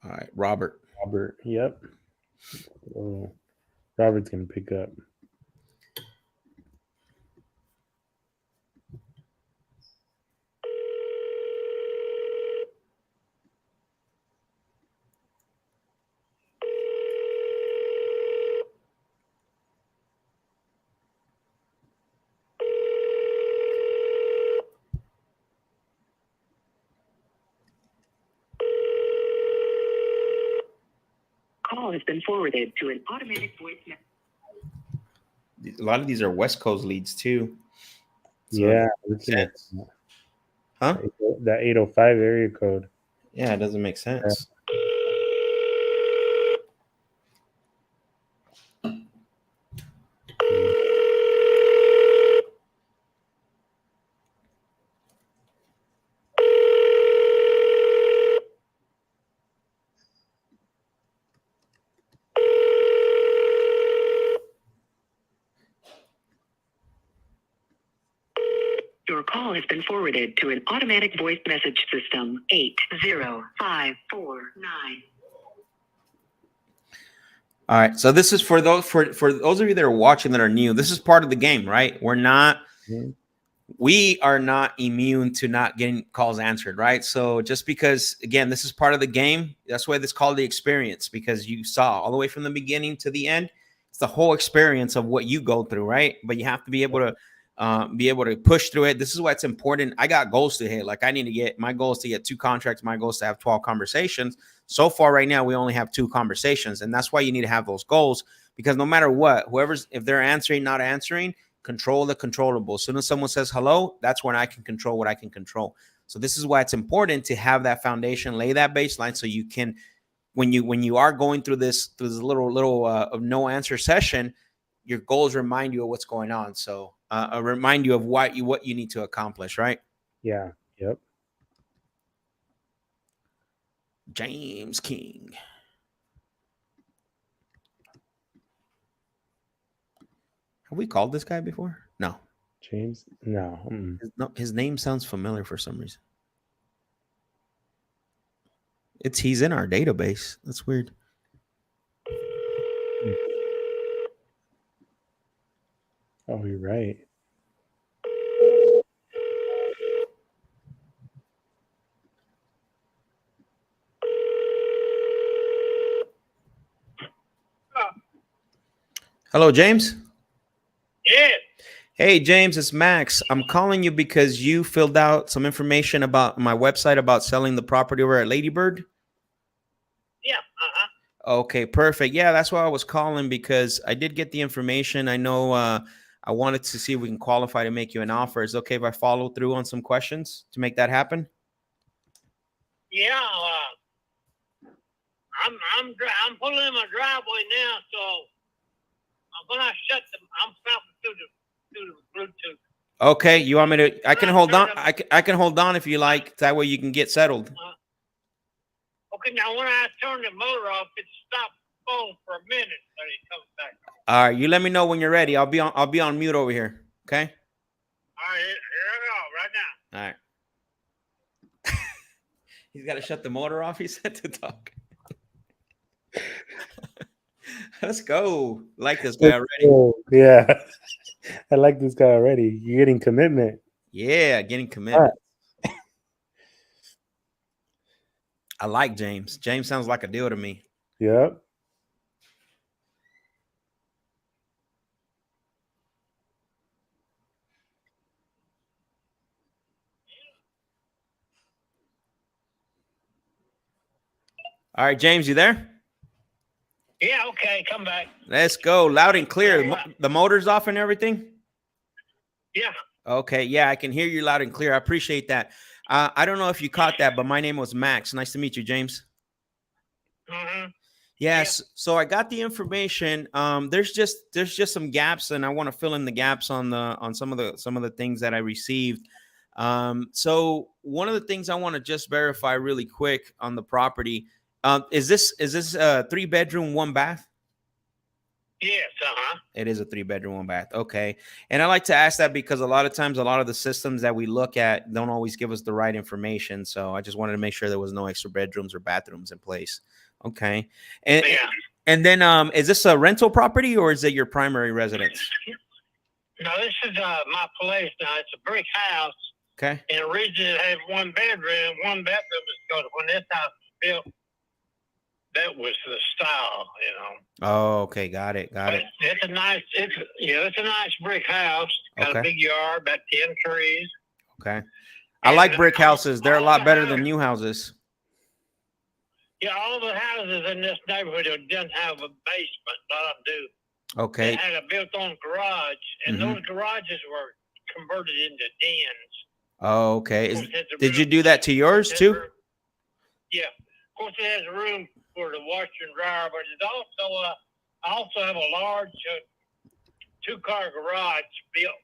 Speaker 1: All right, Robert.
Speaker 2: Robert. Yep. Oh, Robert's gonna pick up.
Speaker 6: Call has been forwarded to an automatic voice message.
Speaker 1: A lot of these are West Coast leads too. So
Speaker 2: Yeah.
Speaker 1: Huh?
Speaker 2: That 805 area code.
Speaker 1: Yeah, it doesn't make sense.
Speaker 6: Your call has been forwarded to an automatic voice message system. 80549.
Speaker 1: All right. So this is for those those of you that are watching that are new. This is part of the game, right? We are not immune to not getting calls answered, right? So just because, again, this is part of the game, that's why it's called the experience, because you saw all the way from the beginning to the end. It's the whole experience of what you go through, right? But you have to be able to push through it. This is why it's important. I got goals to hit. Like my goal is to get 2 contracts. My goal is to have 12 conversations. So far right now, we only have 2 conversations. And that's why you need to have those goals, because no matter what, if they're answering, not answering, control the controllable. As soon as someone says hello, that's when I can control what I can control. So this is why it's important to have that foundation, lay that baseline, so you can, when you are going through this little of no answer session, your goals remind you of what's going on. So remind you of what you need to accomplish, right?
Speaker 2: Yeah. Yep.
Speaker 1: James King. Have we called this guy before? No.
Speaker 2: James? No.
Speaker 1: His name sounds familiar for some reason. He's in our database. That's weird.
Speaker 2: Oh, you're right.
Speaker 1: Hello, James.
Speaker 3: Yeah.
Speaker 1: Hey, James, it's Max. I'm calling you because you filled out some information about my website about selling the property over at Ladybird.
Speaker 3: Yeah.
Speaker 1: Okay, perfect. Yeah, that's why I was calling, because I did get the information. I know I wanted to see if we can qualify to make you an offer. Is it okay if I follow through on some questions to make that happen?
Speaker 7: Yeah, I'm pulling in my driveway now, so when I shut them, I'm stopping through the Bluetooth.
Speaker 1: Okay, you want me to? I can hold on. I can hold on if you like. That way you can get settled.
Speaker 7: Okay, now when I turn the motor off, it stops the phone for a minute, so it comes back on.
Speaker 1: All right, you let me know when you're ready. I'll be on mute over here. Okay.
Speaker 7: All right, here I go right now.
Speaker 1: All right. He's got to shut the motor off. He said to talk. Let's go. Like this guy already.
Speaker 2: Yeah. I like this guy already. You're getting commitment.
Speaker 1: Yeah, getting commitment. Right. I like James. James sounds like a deal to me.
Speaker 2: Yep.
Speaker 1: All right, James, you there?
Speaker 7: Yeah, okay, come back.
Speaker 1: Let's go. Loud and clear. The motor's off and everything?
Speaker 7: Yeah.
Speaker 1: Okay, yeah, I can hear you loud and clear. I appreciate that. I don't know if you caught that, but my name was Max. Nice to meet you, James.
Speaker 7: Mm-hmm.
Speaker 1: Yes, yeah. So I got the information. There's just some gaps, and I want to fill in the gaps on some of the things that I received. So one of the things I want to just verify really quick on the property. Is this a 3-bedroom, 1-bath?
Speaker 7: Yes,
Speaker 1: It is a 3-bedroom, 1-bath. Okay. And I like to ask that because a lot of times, a lot of the systems that we look at don't always give us the right information. So I just wanted to make sure there was no extra bedrooms or bathrooms in place. Okay. And then, is this a rental property or is it your primary residence?
Speaker 7: No, this is my place now. It's a brick house.
Speaker 1: Okay.
Speaker 7: And originally it had 1 bedroom, 1 bathroom. Because when this house was built, that was the style, you know.
Speaker 1: Oh, okay, got it.
Speaker 7: It's a nice brick house. Got a big yard, about 10 trees.
Speaker 1: Okay. I like brick houses. They're a lot better than new houses.
Speaker 7: Yeah, all the houses in this neighborhood didn't have a basement. None of them do.
Speaker 1: Okay.
Speaker 7: They had a built-on garage, and those garages were converted into dens.
Speaker 1: Oh, okay. Did you do that to yours too?
Speaker 7: Yeah. Of course, it has room for the washer and dryer, but it's also I also have a large 2-car garage built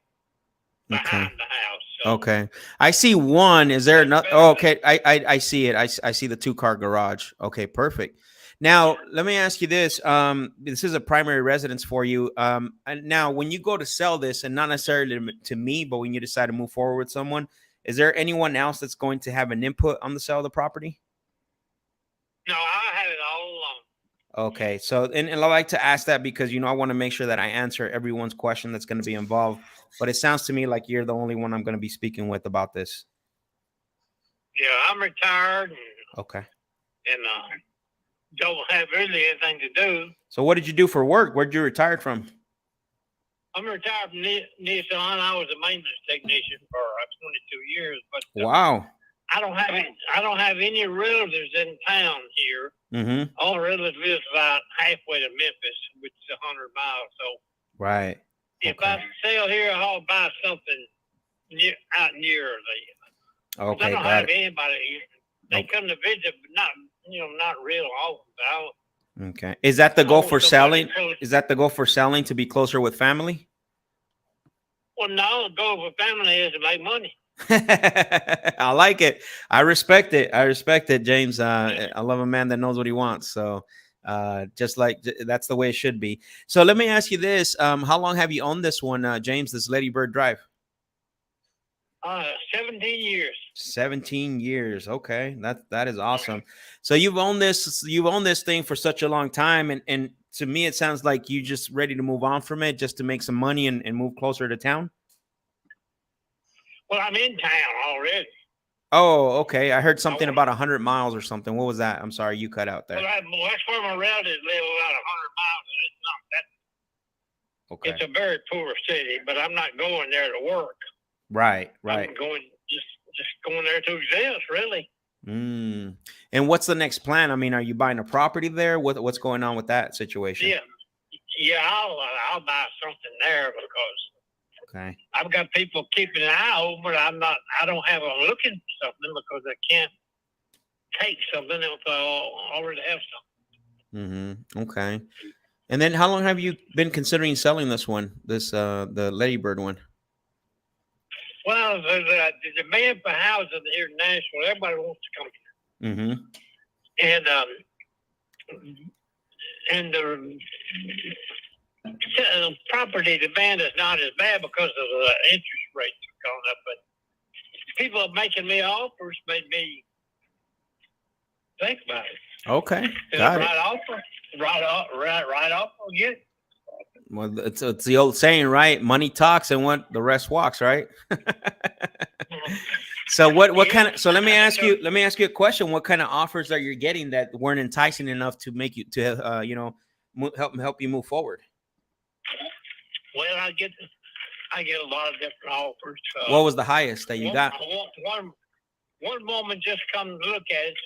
Speaker 7: behind the house. So.
Speaker 1: Okay, I see one. Is there another? Oh, okay, I see it. I see the 2-car garage. Okay, perfect. Now let me ask you this. This is a primary residence for you. And now when you go to sell this, and not necessarily to me, but when you decide to move forward with someone, is there anyone else that's going to have an input on the sale of the property?
Speaker 7: No, I had it all along.
Speaker 1: Okay, so and I like to ask that because I want to make sure that I answer everyone's question that's going to be involved. But it sounds to me like you're the only one I'm going to be speaking with about this.
Speaker 7: Yeah, I'm retired.
Speaker 1: Okay.
Speaker 7: And don't have really anything to do.
Speaker 1: So what did you do for work? Where'd you retire from?
Speaker 7: I'm retired from Nissan. I was a maintenance technician for 22 years. But
Speaker 1: wow.
Speaker 7: I don't have any relatives in town here.
Speaker 1: Mm-hmm.
Speaker 7: All relatives live about halfway to Memphis, which is 100 miles. So
Speaker 1: right.
Speaker 7: If I sell here, I'll buy something out near there.
Speaker 1: Okay,
Speaker 7: I don't have anybody here. They come to visit, but not real often.
Speaker 1: Okay. Is that the goal for selling? Is that the goal for selling, to be closer with family?
Speaker 7: Well, no, the goal for family is to make money.
Speaker 1: I like it. I respect it, James. I love a man that knows what he wants. So just like that's the way it should be. So let me ask you this. How long have you owned this one, James, this Lady Bird Drive?
Speaker 7: 17 years.
Speaker 1: 17 years. Okay. That is awesome. So you've owned this thing for such a long time. And to me, it sounds like you just ready to move on from it just to make some money and move closer to town.
Speaker 7: Well, I'm in town already.
Speaker 1: Oh, okay. I heard something about 100 miles or something. What was that? I'm sorry, you cut out there.
Speaker 7: Well, that's where my relatives live, about 100 miles. And it's not that. Okay. It's a very poor city, but I'm not going there to work.
Speaker 1: Right.
Speaker 7: I'm going just going there to exist, really.
Speaker 1: And what's the next plan? I mean, are you buying a property there? What's going on with that situation?
Speaker 7: Yeah. I'll buy something there because
Speaker 1: Okay.
Speaker 7: I've got people keeping an eye open, but I don't have them looking for something because I can't take something if I already have something.
Speaker 1: Okay. And then how long have you been considering selling this one, the Ladybird one?
Speaker 7: Well, the demand for housing here in Nashville, everybody wants to come here. And the property demand is not as bad because of the interest rates are going up. But people are making me offers, made me think about it.
Speaker 1: Okay, got it.
Speaker 7: Right off again.
Speaker 1: Well, it's the old saying, right? Money talks, and what the rest walks, right? So what kind of? So let me ask you a question. What kind of offers are you getting that weren't enticing enough to make you to help you move forward?
Speaker 7: Well, I get a lot of different offers.
Speaker 1: What was the highest that you got?
Speaker 7: One woman just come look at it.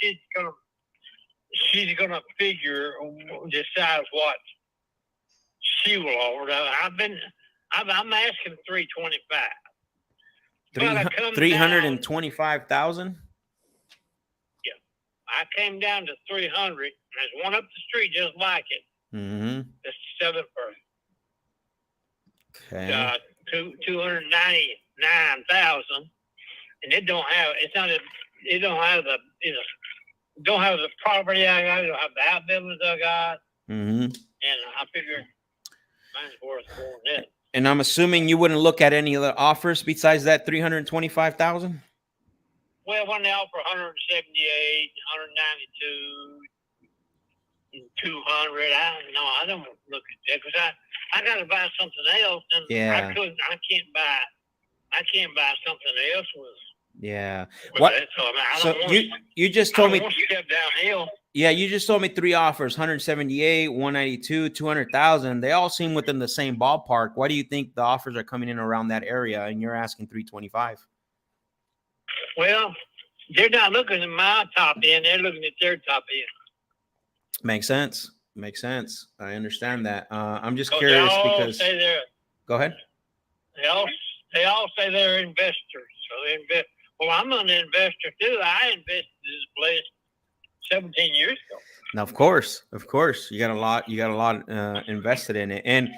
Speaker 7: She's gonna decide what she will offer. I'm asking $325.
Speaker 1: 325,000.
Speaker 7: Yeah, I came down to 300. There's one up the street just like it. It's 7
Speaker 1: Okay.
Speaker 7: 299,000, and it don't have the property I got. It don't have the outbuildings I got. And I figured mine's worth more than that.
Speaker 1: And I'm assuming you wouldn't look at any other offers besides that 325,000.
Speaker 7: Well, when they offer 178, 192, 200, I don't look at that because I got to buy something else, and I can't buy something else with.
Speaker 1: Yeah.
Speaker 7: What?
Speaker 1: So you just told me.
Speaker 7: Step downhill.
Speaker 1: Yeah, you just told me 3 offers: 178, 192, 200,000. They all seem within the same ballpark. Why do you think the offers are coming in around that area, and you're asking 325?
Speaker 7: Well, they're not looking at my top end; they're looking at their top end.
Speaker 1: Makes sense. I understand that. I'm just curious because. Go ahead.
Speaker 7: They all say they're investors, so they invest. Well, I'm an investor too. I invested in this place 17 years ago.
Speaker 1: Now, of course, you got a lot invested in it. And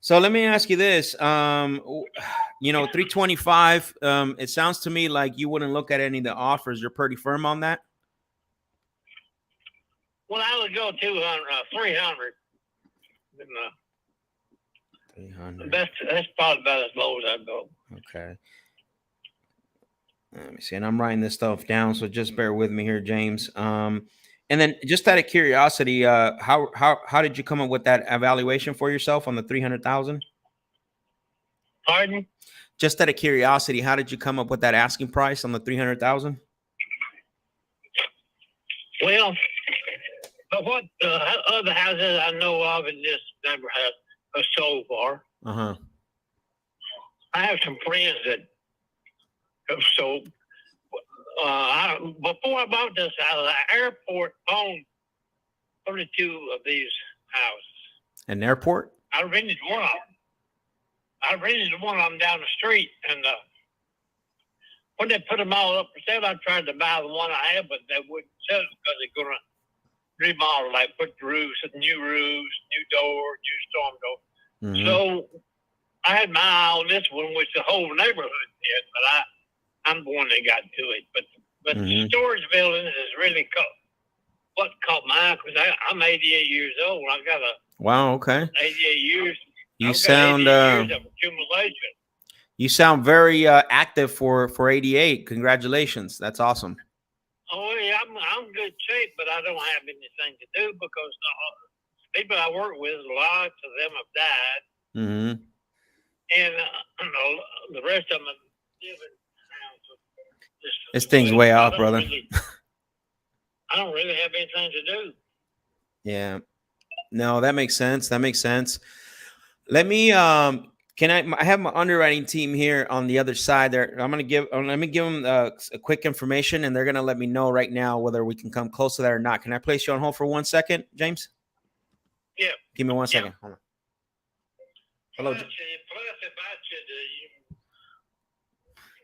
Speaker 1: so let me ask you this, 325, it sounds to me like you wouldn't look at any of the offers. You're pretty firm on that.
Speaker 7: Well, I would go 300.
Speaker 1: 300.
Speaker 7: That's probably about as low as I'd go.
Speaker 1: Okay. Let me see. And I'm writing this stuff down, so just bear with me here, James. And then just out of curiosity, how did you come up with that evaluation for yourself on the 300,000?
Speaker 7: Pardon?
Speaker 1: Just out of curiosity, how did you come up with that asking price on the 300,000?
Speaker 7: Well, but what other houses I know of in this neighborhood are sold for.
Speaker 1: I
Speaker 7: have some friends that have sold. Before I bought this house, the airport owned 32 of these houses.
Speaker 1: An airport?
Speaker 7: I rented one of them down the street, and when they put them all up for sale, I tried to buy the one I had, but they wouldn't sell it because they're going to remodel, like put the roofs, new door, new storm door. So I had my eye on this one, which the whole neighborhood did, but I'm the one that got to it. But the storage buildings is really what caught my eye, because I'm 88 years old. I've got
Speaker 1: wow, okay.
Speaker 7: 88 years.
Speaker 1: You sound
Speaker 7: years of accumulation.
Speaker 1: You sound very active for 88. Congratulations. That's awesome.
Speaker 7: Oh yeah, I'm good shape, but I don't have anything to do because people I work with, lots of them have died. And the rest of them have living.
Speaker 1: This thing's way off, brother.
Speaker 7: I don't really have anything to do.
Speaker 1: Yeah. No, that makes sense. Let me I have my underwriting team here on the other side there. Let me give them a quick information, and they're going to let me know right now whether we can come close to that or not. Can I place you on hold for 1 second, James?
Speaker 7: Yeah.
Speaker 1: Give me 1 second. Hold on. Hello.
Speaker 7: Plus, if I should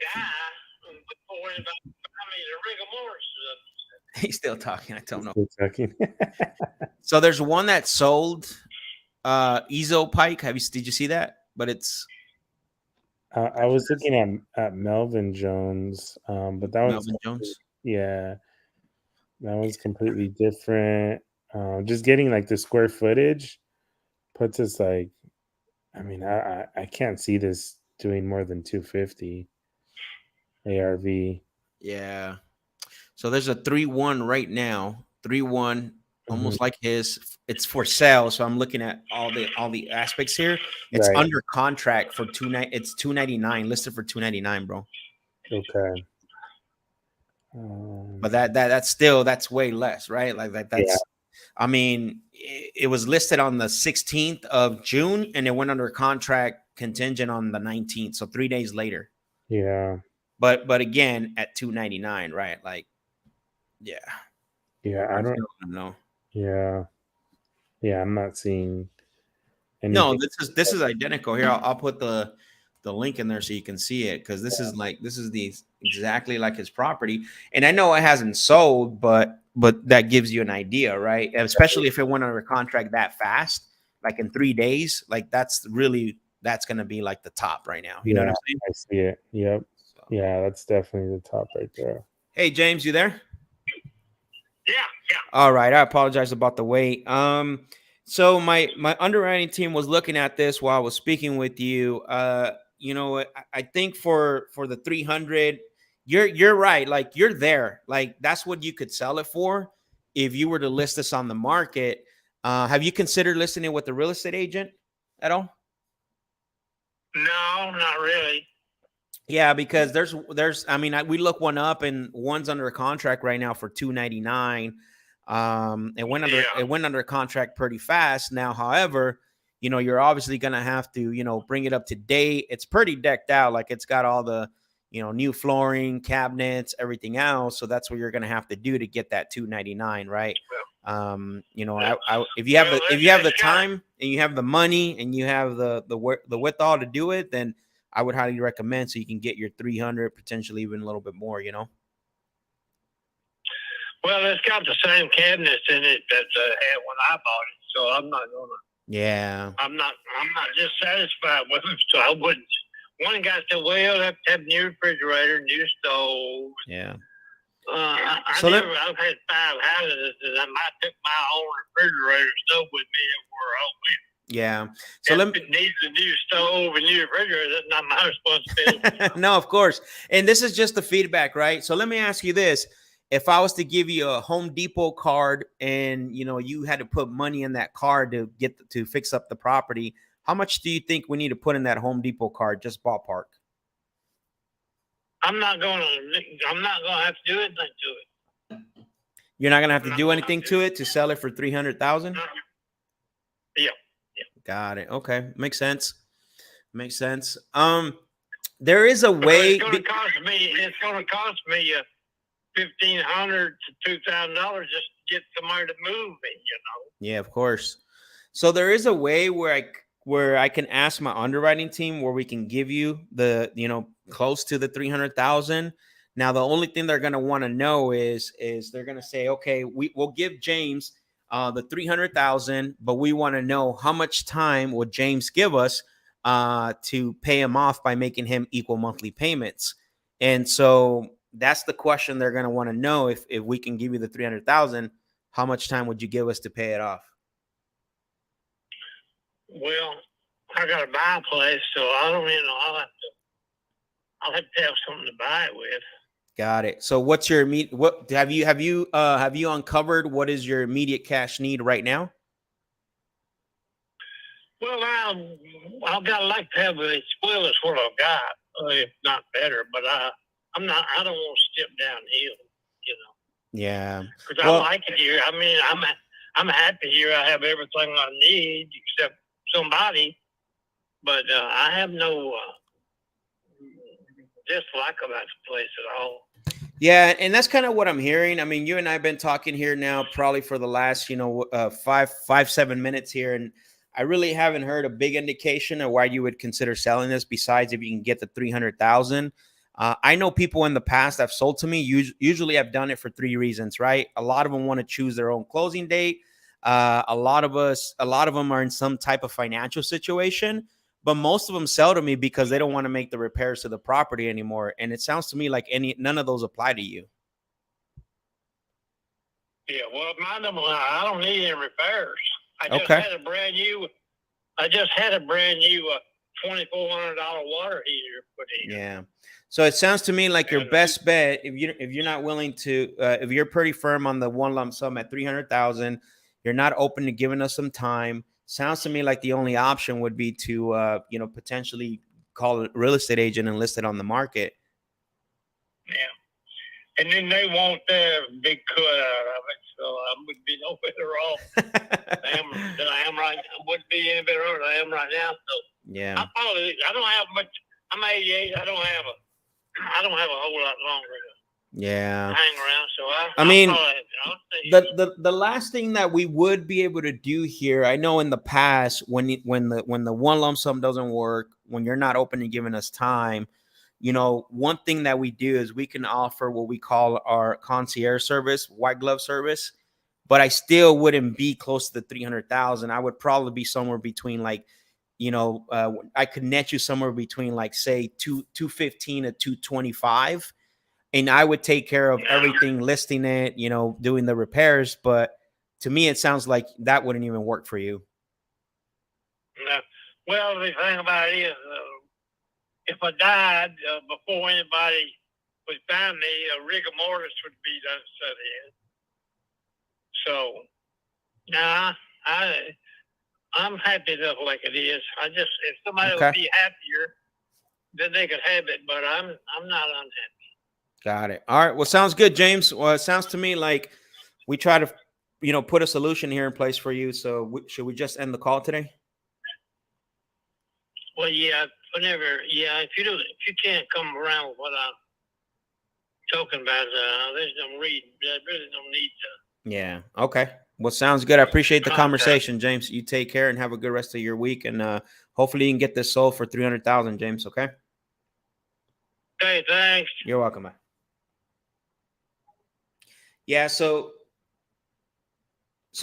Speaker 7: die before anybody buy me the rigor mortis.
Speaker 1: He's still talking. I don't know.
Speaker 2: Still talking.
Speaker 1: So there's one that sold Ezo Pike. Did you see that? But it's
Speaker 2: I was looking at Melvin Jones, but that one's
Speaker 1: Melvin Jones.
Speaker 2: Yeah, that one's completely different. Just getting like the square footage puts us like, I mean, I can't see this doing more than 250 ARV.
Speaker 1: Yeah. So there's a 3-1 right now. 3-1, almost like his. It's for sale. So I'm looking at all the aspects here. It's
Speaker 2: Right.
Speaker 1: under contract for it's $299, listed for $299, bro.
Speaker 2: Okay.
Speaker 1: But that's way less, right? Like that's.
Speaker 2: Yeah.
Speaker 1: I mean, it was listed on the 16th of June, and it went under contract contingent on the 19th, so 3 days later.
Speaker 2: Yeah.
Speaker 1: But again, at $299, right? Like, yeah.
Speaker 2: Yeah, I don't
Speaker 1: know.
Speaker 2: Yeah. Yeah, I'm not seeing anything.
Speaker 1: No, this is identical. Here, I'll put the link in there so you can see it, because this is exactly like his property. And I know it hasn't sold, but that gives you an idea, right? Especially if it went under contract that fast, like in 3 days, like that's going to be like the top right now. You know what I'm saying?
Speaker 2: I see it. Yep. Yeah, that's definitely the top right there.
Speaker 1: Hey, James, you there?
Speaker 7: Yeah.
Speaker 1: All right. I apologize about the wait. So my underwriting team was looking at this while I was speaking with you. I think for the 300, you're right. Like, you're there. Like, that's what you could sell it for if you were to list this on the market. Have you considered listing it with a real estate agent at all?
Speaker 7: No, not really.
Speaker 1: Yeah, because there's I mean, we look one up, and one's under a contract right now for $299. It went under contract pretty fast. Now, however, you're obviously gonna have to, bring it up to date. It's pretty decked out, like it's got all the new flooring, cabinets, everything else. So that's what you're gonna have to do to get that $299, right? If you have the time and you have the money and you have the wherewithal to do it, then I would highly recommend, so you can get your 300, potentially even a little bit more,
Speaker 7: Well, it's got the same cabinets in it that had when I bought it, so I'm not gonna.
Speaker 1: Yeah.
Speaker 7: I'm not dissatisfied with it, so I wouldn't. One guy said, "Well, I have to have new refrigerator, new stove."
Speaker 1: Yeah.
Speaker 7: I've had 5 houses, and I might take my own refrigerator stove with me everywhere I went.
Speaker 1: Yeah. So
Speaker 7: if it needs a new stove and new refrigerator, that's not my responsibility.
Speaker 1: No, of course. And this is just the feedback, right? So let me ask you this. If I was to give you a Home Depot card and, you had to put money in that card to fix up the property, how much do you think we need to put in that Home Depot card? Just ballpark.
Speaker 7: I'm not going to have to do anything to it.
Speaker 1: You're not going to have to do anything to it to sell it for $300,000?
Speaker 7: Yeah.
Speaker 1: Got it. Okay. Makes sense. There is a way.
Speaker 7: It's going to cost me $1,500 to $2,000 just to get somebody to move me,
Speaker 1: Yeah, of course. So there is a way where I can ask my underwriting team where we can give you the, close to the 300,000. Now, the only thing they're going to want to know is they're going to say, okay, we'll give James the 300,000, but we want to know how much time would James give us to pay him off by making him equal monthly payments. And so that's the question they're going to want to know. If we can give you the 300,000, how much time would you give us to pay it off?
Speaker 7: Well, I got to buy a place, so I don't even know. I'll have to have something to buy it with.
Speaker 1: Got it. So what's your what have you uncovered what is your immediate cash need right now?
Speaker 7: Well, I've got to like to have as well as what I've got, if not better. But I don't want to step downhill,
Speaker 1: Yeah.
Speaker 7: Because I like it here. I mean, I'm happy here. I have everything I need except somebody, but I have no dislike about the place at all.
Speaker 1: Yeah, and that's kind of what I'm hearing. I mean, you and I have been talking here now probably for the last, 5-7 minutes here, and I really haven't heard a big indication of why you would consider selling this besides if you can get the 300,000. I know people in the past that have sold to me usually have done it for 3 reasons, right? A lot of them want to choose their own closing date. A lot of them are in some type of financial situation, but most of them sell to me because they don't want to make the repairs to the property anymore. And it sounds to me like none of those apply to you.
Speaker 7: Yeah, well, I don't need any repairs. I just
Speaker 1: Okay.
Speaker 7: had a brand new $2,400 water heater put in.
Speaker 1: Yeah. So it sounds to me like your best bet, if you're not willing to, if you're pretty firm on the one lump sum at 300,000, you're not open to giving us some time. Sounds to me like the only option would be to, potentially call a real estate agent and list it on the market.
Speaker 7: Yeah. And then they want their big cut out of it, so I would be no better off than I am right now. I wouldn't be any better off than I am right now. So
Speaker 1: Yeah.
Speaker 7: I don't have much. I'm 88. I don't have a whole lot longer
Speaker 1: Yeah.
Speaker 7: to hang around. So
Speaker 1: the last thing that we would be able to do here, I know in the past when the one lump sum doesn't work, when you're not open to giving us time, one thing that we do is we can offer what we call our concierge service, white glove service, but I still wouldn't be close to the 300,000. I would probably be somewhere between like, I could net you somewhere between like say 215 to 225, and I would take care of everything, listing it, doing the repairs. But to me, it sounds like that wouldn't even work for you.
Speaker 7: No. Well, the thing about it is, if I died before anybody would find me, a rigor mortis would be done set in. So, nah, I'm happy enough like it is. If somebody would be happier, then they could have it. But I'm not unhappy.
Speaker 1: Got it. All right. Well, sounds good, James. Well, it sounds to me like we try to, put a solution here in place for you. So should we just end the call today?
Speaker 7: Well, yeah. If you can't come around with what I'm talking about, there's no reason. There's really no need to.
Speaker 1: Yeah. Okay. Well, sounds good. I appreciate the conversation, James. You take care and have a good rest of your week, and hopefully you can get this sold for 300,000, James. Okay.
Speaker 7: Okay. Thanks.
Speaker 1: You're welcome, man. Yeah. So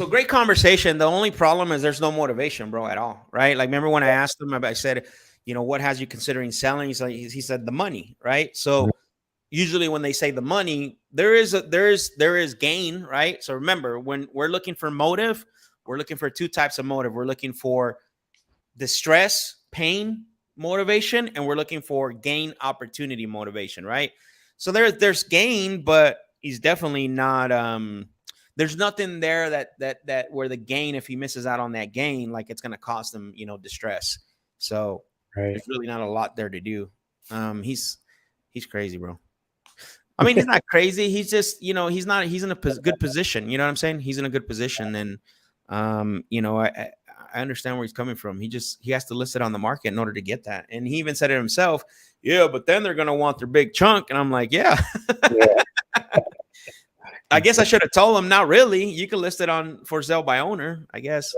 Speaker 1: great conversation. The only problem is there's no motivation, bro, at all. Right? Like, remember when I asked him, I said, what has you considering selling? He said the money, right? So usually when they say the money, there is gain, right? So remember, when we're looking for motive, we're looking for 2 types of motive. We're looking for distress, pain motivation, and we're looking for gain opportunity motivation, right? So there's gain, but he's definitely not there's nothing there that where the gain, if he misses out on that gain, like it's going to cost him, distress. So there's really not a lot there to do. He's crazy, bro. I mean, he's not crazy. He's just, he's in a good position. You know what I'm saying? He's in a good position. And, I understand where he's coming from. He has to list it on the market in order to get that. And he even said it himself. Yeah, but then they're going to want their big chunk. And I'm like, yeah. I guess I should have told him, not really. You can list it on for sale by owner, I guess.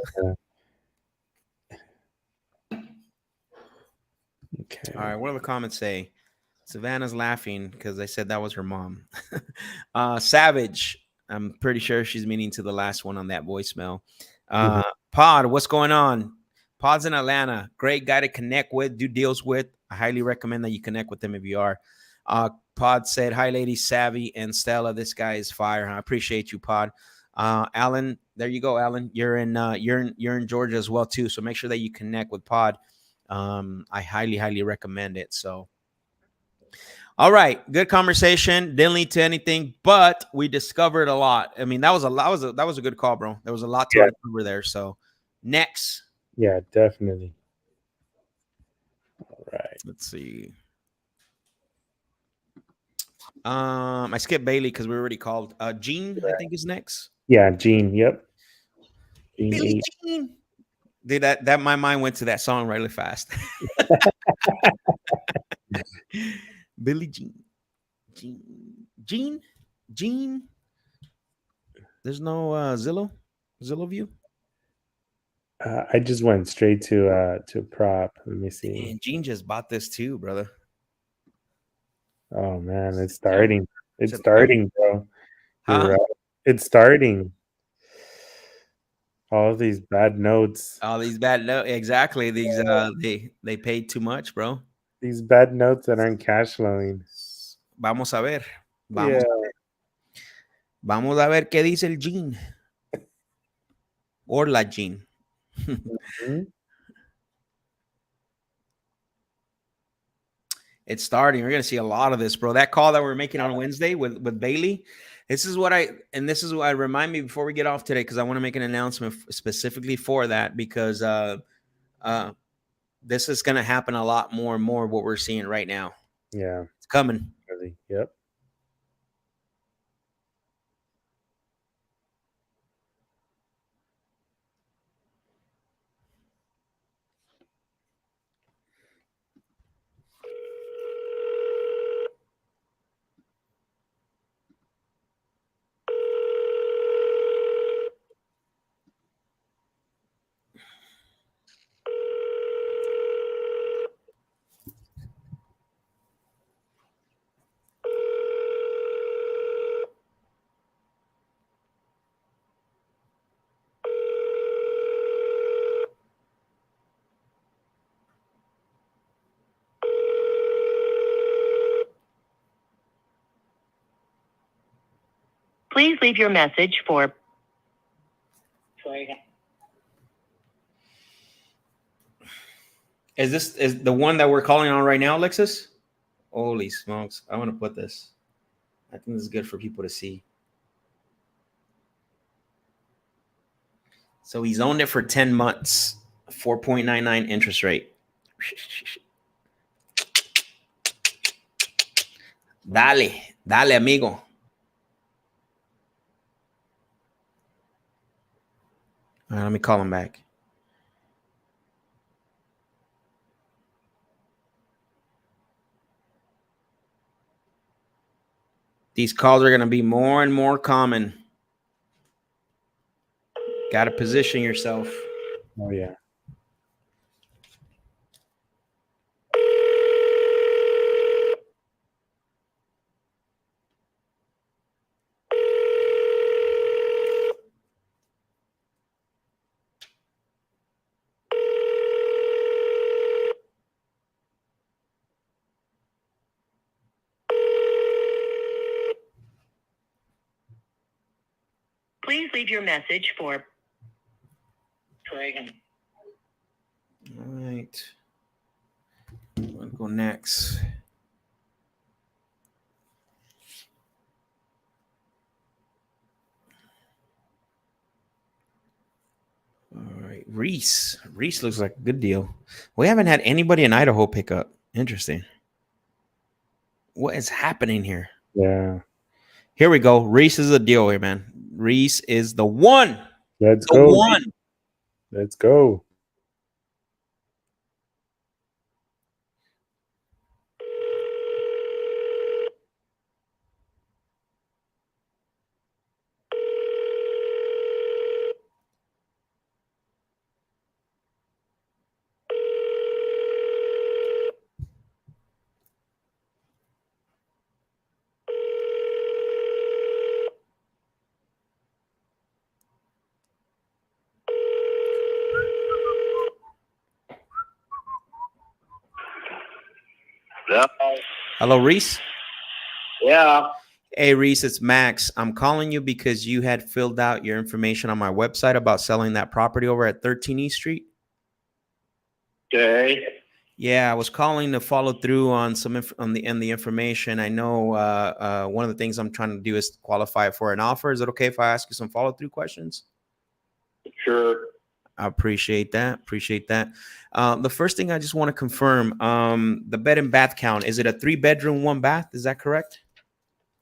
Speaker 1: Okay. All right. What do the comments say? Savannah's laughing because I said that was her mom. Savage. I'm pretty sure she's meaning to the last one on that voicemail. Pod, what's going on? Pod's in Atlanta. Great guy to connect with, do deals with. I highly recommend that you connect with him if you are. Pod said, hi, ladies, Savvy and Stella. This guy is fire. I appreciate you, Pod. Alan, there you go, Alan. You're in Georgia as well, too. So make sure that you connect with Pod. I highly, highly recommend it. So, all right, good conversation. Didn't lead to anything, but we discovered a lot. I mean, that was a good call, bro. There was a lot to uncover there. So, next.
Speaker 2: Yeah, definitely. All right.
Speaker 1: Let's see. I skipped Bailey because we already called. Gene, I think, is next.
Speaker 2: Yeah, Gene. Yep.
Speaker 1: Billie Jean. Dude, that my mind went to that song really fast. Billie Jean. Gene. There's no Zillow view.
Speaker 2: I just went straight to prop. Let me see.
Speaker 1: And Gene just bought this too, brother.
Speaker 2: Oh man, it's starting. It's
Speaker 1: It's a-
Speaker 2: starting, bro. You're
Speaker 1: Huh?
Speaker 2: right. It's starting. All of these bad notes.
Speaker 1: All these bad notes. Exactly. These they paid too much, bro.
Speaker 2: These bad notes that aren't cash flowing.
Speaker 1: Vamos a ver.
Speaker 2: Yeah.
Speaker 1: Vamos a ver qué dice el Gene. Or la Gene.
Speaker 2: Mhm.
Speaker 1: It's starting. We're gonna see a lot of this, bro. That call that we're making on Wednesday with Bailey. This is what I remind me before we get off today, because I want to make an announcement specifically for that, because this is gonna happen a lot more and more. What we're seeing right now.
Speaker 2: Yeah.
Speaker 1: It's coming.
Speaker 2: Really. Yep.
Speaker 6: Please leave your message for
Speaker 1: Is the one that we're calling on right now, Alexis? Holy smokes. I want to put this. I think this is good for people to see. So he's owned it for 10 months, 4.99 interest rate. Dale, dale, amigo. All right, let me call him back. These calls are going to be more and more common. Got to position yourself.
Speaker 2: Oh yeah.
Speaker 6: Please leave your message for
Speaker 7: Reagan.
Speaker 1: All right. We'll go next. All right. Reese. Reese looks like a good deal. We haven't had anybody in Idaho pick up. Interesting. What is happening here?
Speaker 2: Yeah.
Speaker 1: Here we go. Reese is a deal here, man. Reese is the one.
Speaker 2: Let's
Speaker 1: The
Speaker 2: go.
Speaker 1: one.
Speaker 2: Let's go.
Speaker 7: Yeah.
Speaker 1: Hello, Reese.
Speaker 7: Yeah.
Speaker 1: Hey, Reese, it's Max. I'm calling you because you had filled out your information on my website about selling that property over at 13 East Street.
Speaker 7: Okay.
Speaker 1: Yeah, I was calling to follow through on some on the information. I know one of the things I'm trying to do is qualify for an offer. Is it okay if I ask you some follow through questions?
Speaker 7: Sure.
Speaker 1: I appreciate that. Appreciate that. The first thing I just want to confirm, the bed and bath count. Is it a 3-bedroom, 1 bath? Is that correct?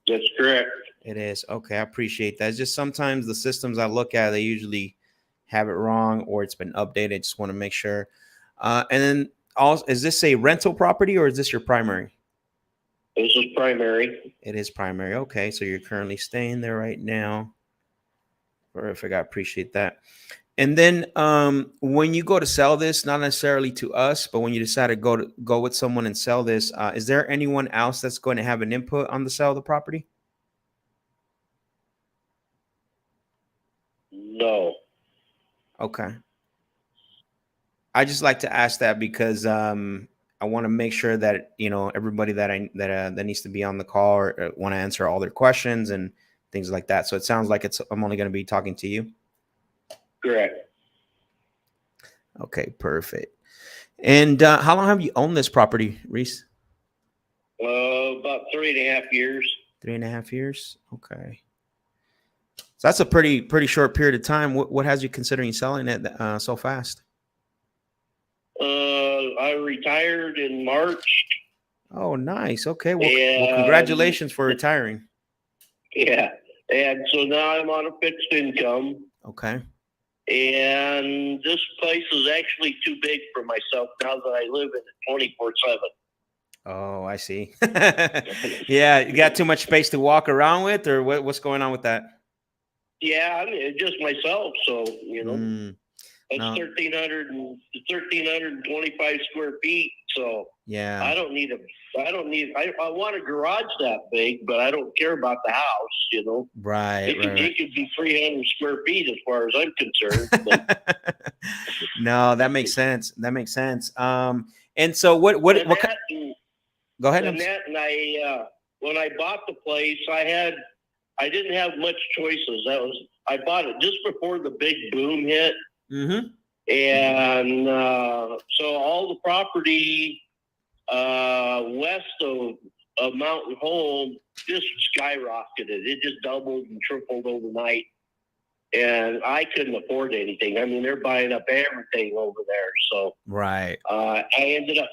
Speaker 7: That's correct.
Speaker 1: It is. Okay, I appreciate that. It's just sometimes the systems I look at, they usually have it wrong or it's been updated. Just want to make sure. And then also, is this a rental property or is this your primary?
Speaker 7: This is primary.
Speaker 1: It is primary. Okay, so you're currently staying there right now. Perfect. I appreciate that. And then when you go to sell this, not necessarily to us, but when you decide to go with someone and sell this, is there anyone else that's going to have an input on the sale of the property?
Speaker 8: No.
Speaker 1: Okay. I just like to ask that because I want to make sure that everybody that needs to be on the call or want to answer all their questions and things like that. So it sounds like I'm only going to be talking to you.
Speaker 8: Correct.
Speaker 1: Okay, perfect. And how long have you owned this property, Reese?
Speaker 8: About 3.5 years.
Speaker 1: 3.5 years. Okay. So that's a pretty short period of time. What has you considering selling it so fast?
Speaker 8: I retired in March.
Speaker 1: Oh, nice. Okay. Well, congratulations for retiring.
Speaker 8: Yeah. And so now I'm on a fixed income.
Speaker 1: Okay.
Speaker 8: And this place is actually too big for myself now that I live in it 24/7.
Speaker 1: Oh, I see. Yeah, you got too much space to walk around with, or what's going on with that?
Speaker 8: Yeah, I mean, just myself. So, it's
Speaker 1: no.
Speaker 8: 1,325 square feet. So
Speaker 1: yeah,
Speaker 8: I want a garage that big, but I don't care about the house,
Speaker 1: Right.
Speaker 8: It could be 300 square feet as far as I'm concerned. But
Speaker 1: no, that makes sense. That makes sense. And so what go ahead.
Speaker 8: And when I bought the place, I didn't have much choices. I bought it just before the big boom hit.
Speaker 1: Mm-hmm.
Speaker 8: And so all the property west of Mountain Home just skyrocketed. It just doubled and tripled overnight. And I couldn't afford anything. I mean, they're buying up everything over there. So
Speaker 1: right.
Speaker 8: I ended up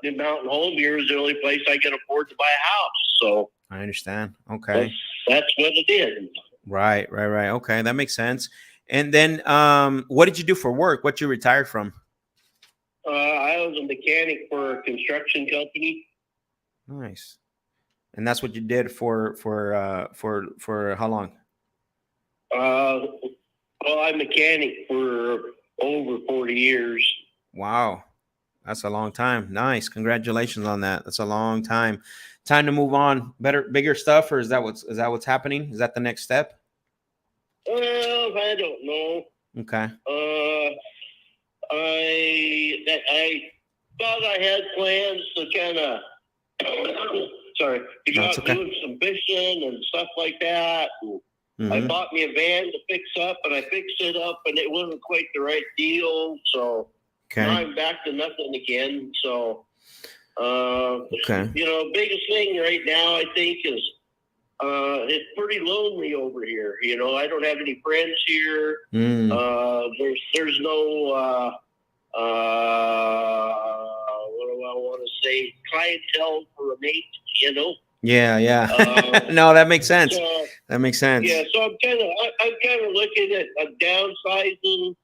Speaker 8: in Mountain Home. Here is the only place I could afford to buy a house. So
Speaker 1: I understand. Okay.
Speaker 8: That's what it is.
Speaker 1: Right. Okay, that makes sense. And then what did you do for work? What you retired from?
Speaker 8: I was a mechanic for a construction company.
Speaker 1: Nice. And that's what you did for how long?
Speaker 8: Well, I'm a mechanic for over 40 years.
Speaker 1: Wow. That's a long time. Nice. Congratulations on that. That's a long time. Time to move on. Bigger stuff, or is that what's happening? Is that the next step?
Speaker 8: Well, I don't know.
Speaker 1: Okay.
Speaker 8: I thought I had plans to kind of go out doing some fishing and stuff like that. And I bought me a van to fix up, and I fixed it up, and it wasn't quite the right deal. So now I'm back to nothing again. So, biggest thing right now, I think, is it's pretty lonely over here. I don't have any friends here. There's no what do I want to say? Clientele for a mate.
Speaker 1: Yeah. No, that makes sense. That makes sense.
Speaker 8: Yeah, so I'm kind of looking at downsizing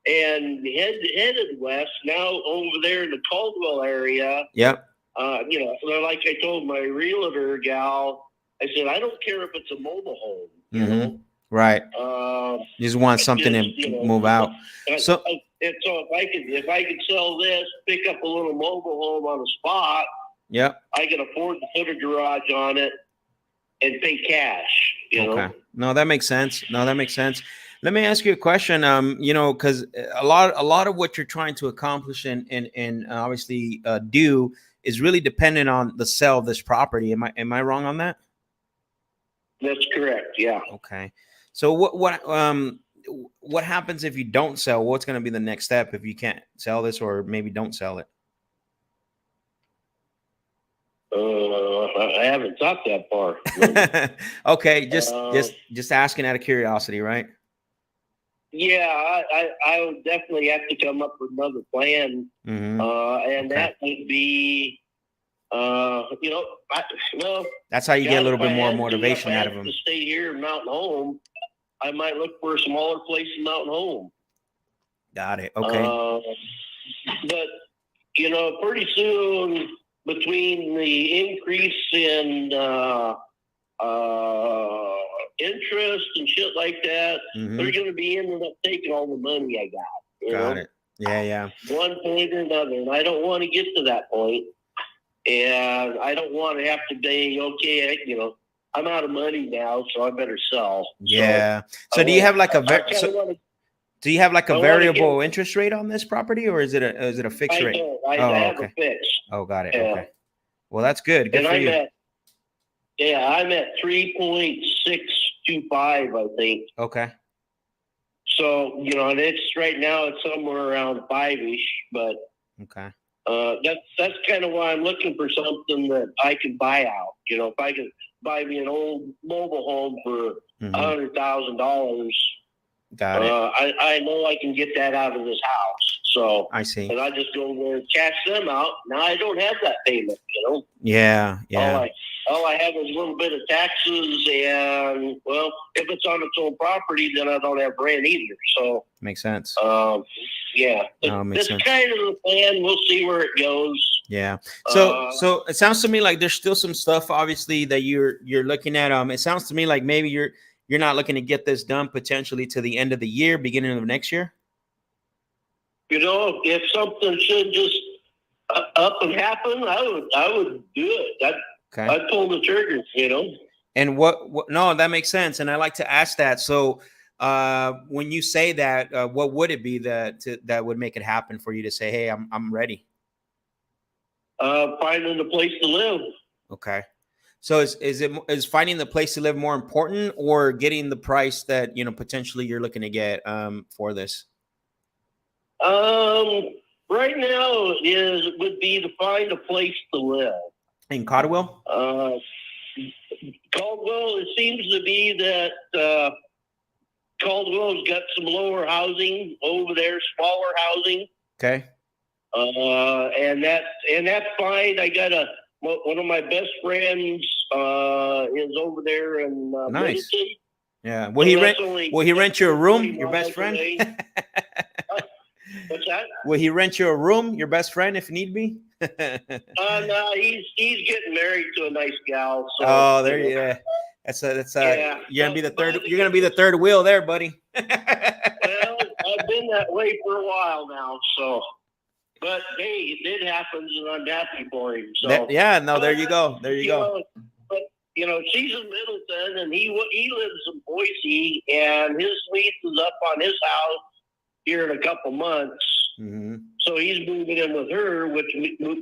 Speaker 8: and headed west now over there in the Caldwell area.
Speaker 1: Yep.
Speaker 8: Like I told my realtor gal, I said, I don't care if it's a mobile home. You know?
Speaker 1: Right. You just want something to move out. So
Speaker 8: if I could sell this, pick up a little mobile home on the spot.
Speaker 1: Yep.
Speaker 8: I can afford to put a garage on it and pay cash. You know?
Speaker 1: No, that makes sense. Let me ask you a question. Because a lot of what you're trying to accomplish and obviously do is really dependent on the sale of this property. Am I wrong on that?
Speaker 8: That's correct. Yeah.
Speaker 1: Okay. So what happens if you don't sell? What's going to be the next step if you can't sell this, or maybe don't sell it?
Speaker 8: I haven't thought that far.
Speaker 1: Okay, just asking out of curiosity, right?
Speaker 8: Yeah, I would definitely have to come up with another plan, and that would be,
Speaker 1: that's how you get a little bit more motivation out of them.
Speaker 8: To stay here in Mountain Home, I might look for a smaller place in Mountain Home.
Speaker 1: Got it. Okay.
Speaker 8: But pretty soon, between the increase in interest and shit like that,
Speaker 1: Mhm.
Speaker 8: they're going to be ending up taking all the money I got. You
Speaker 1: Got
Speaker 8: know?
Speaker 1: it. Yeah.
Speaker 8: One point or another, and I don't want to get to that point. And I don't want to have to be, okay, you know, I'm out of money now, so I better sell.
Speaker 1: Yeah. So do you have like a do you have like a variable interest rate on this property, or is it a fixed rate?
Speaker 8: I have a fix.
Speaker 1: Oh, got it.
Speaker 8: Yeah.
Speaker 1: Okay. Well, that's good. Good
Speaker 8: And
Speaker 1: for you.
Speaker 8: I'm at 3.625, I think.
Speaker 1: Okay.
Speaker 8: So, you know, and it's right now it's somewhere around 5-ish, but
Speaker 1: Okay.
Speaker 8: that's kind of why I'm looking for something that I can buy out. You know, if I could buy me an old mobile home for $100,000,
Speaker 1: Got it.
Speaker 8: I know I can get that out of this house. So
Speaker 1: I see.
Speaker 8: and I just go there and cash them out. Now I don't have that payment, you know.
Speaker 1: Yeah.
Speaker 8: All I have is a little bit of taxes, and well, if it's on its own property, then I don't have rent either. So
Speaker 1: Makes sense.
Speaker 8: Yeah,
Speaker 1: makes sense.
Speaker 8: That's kind of the plan. We'll see where it goes.
Speaker 1: Yeah. So it sounds to me like there's still some stuff, obviously, that you're looking at. It sounds to me like maybe you're not looking to get this done potentially to the end of the year, beginning of next year.
Speaker 8: You know, if something should just up and happen, I would do it. I'd pull the trigger. You know.
Speaker 1: And what? No, that makes sense. And I like to ask that. So, when you say that, what would it be that would make it happen for you to say, "Hey, I'm ready"?
Speaker 8: Finding a place to live.
Speaker 1: Okay. So is finding the place to live more important, or getting the price that potentially you're looking to get for this?
Speaker 8: Right now would be to find a place to live.
Speaker 1: In Caldwell?
Speaker 8: Caldwell, it seems to be that Caldwell's got some lower housing over there, smaller housing.
Speaker 1: Okay.
Speaker 8: And that's fine. I got one of my best friends is over there in
Speaker 1: nice.
Speaker 8: Middleton.
Speaker 1: Yeah. Will he rent you a room? Your best friend?
Speaker 8: What's that?
Speaker 1: Will he rent you a room? Your best friend, if need be?
Speaker 8: No, he's getting married to a nice gal. So,
Speaker 1: there you go. That's
Speaker 8: yeah.
Speaker 1: You're gonna be the third wheel there, buddy.
Speaker 8: Well, I've been that way for a while now, so. But hey, it happens, and I'm happy for him. So
Speaker 1: there you go. There you go.
Speaker 8: But she's in Middleton, and he lives in Boise, and his lease is up on his house here in a couple months.
Speaker 1: Mm-hmm.
Speaker 8: So he's moving in with her, which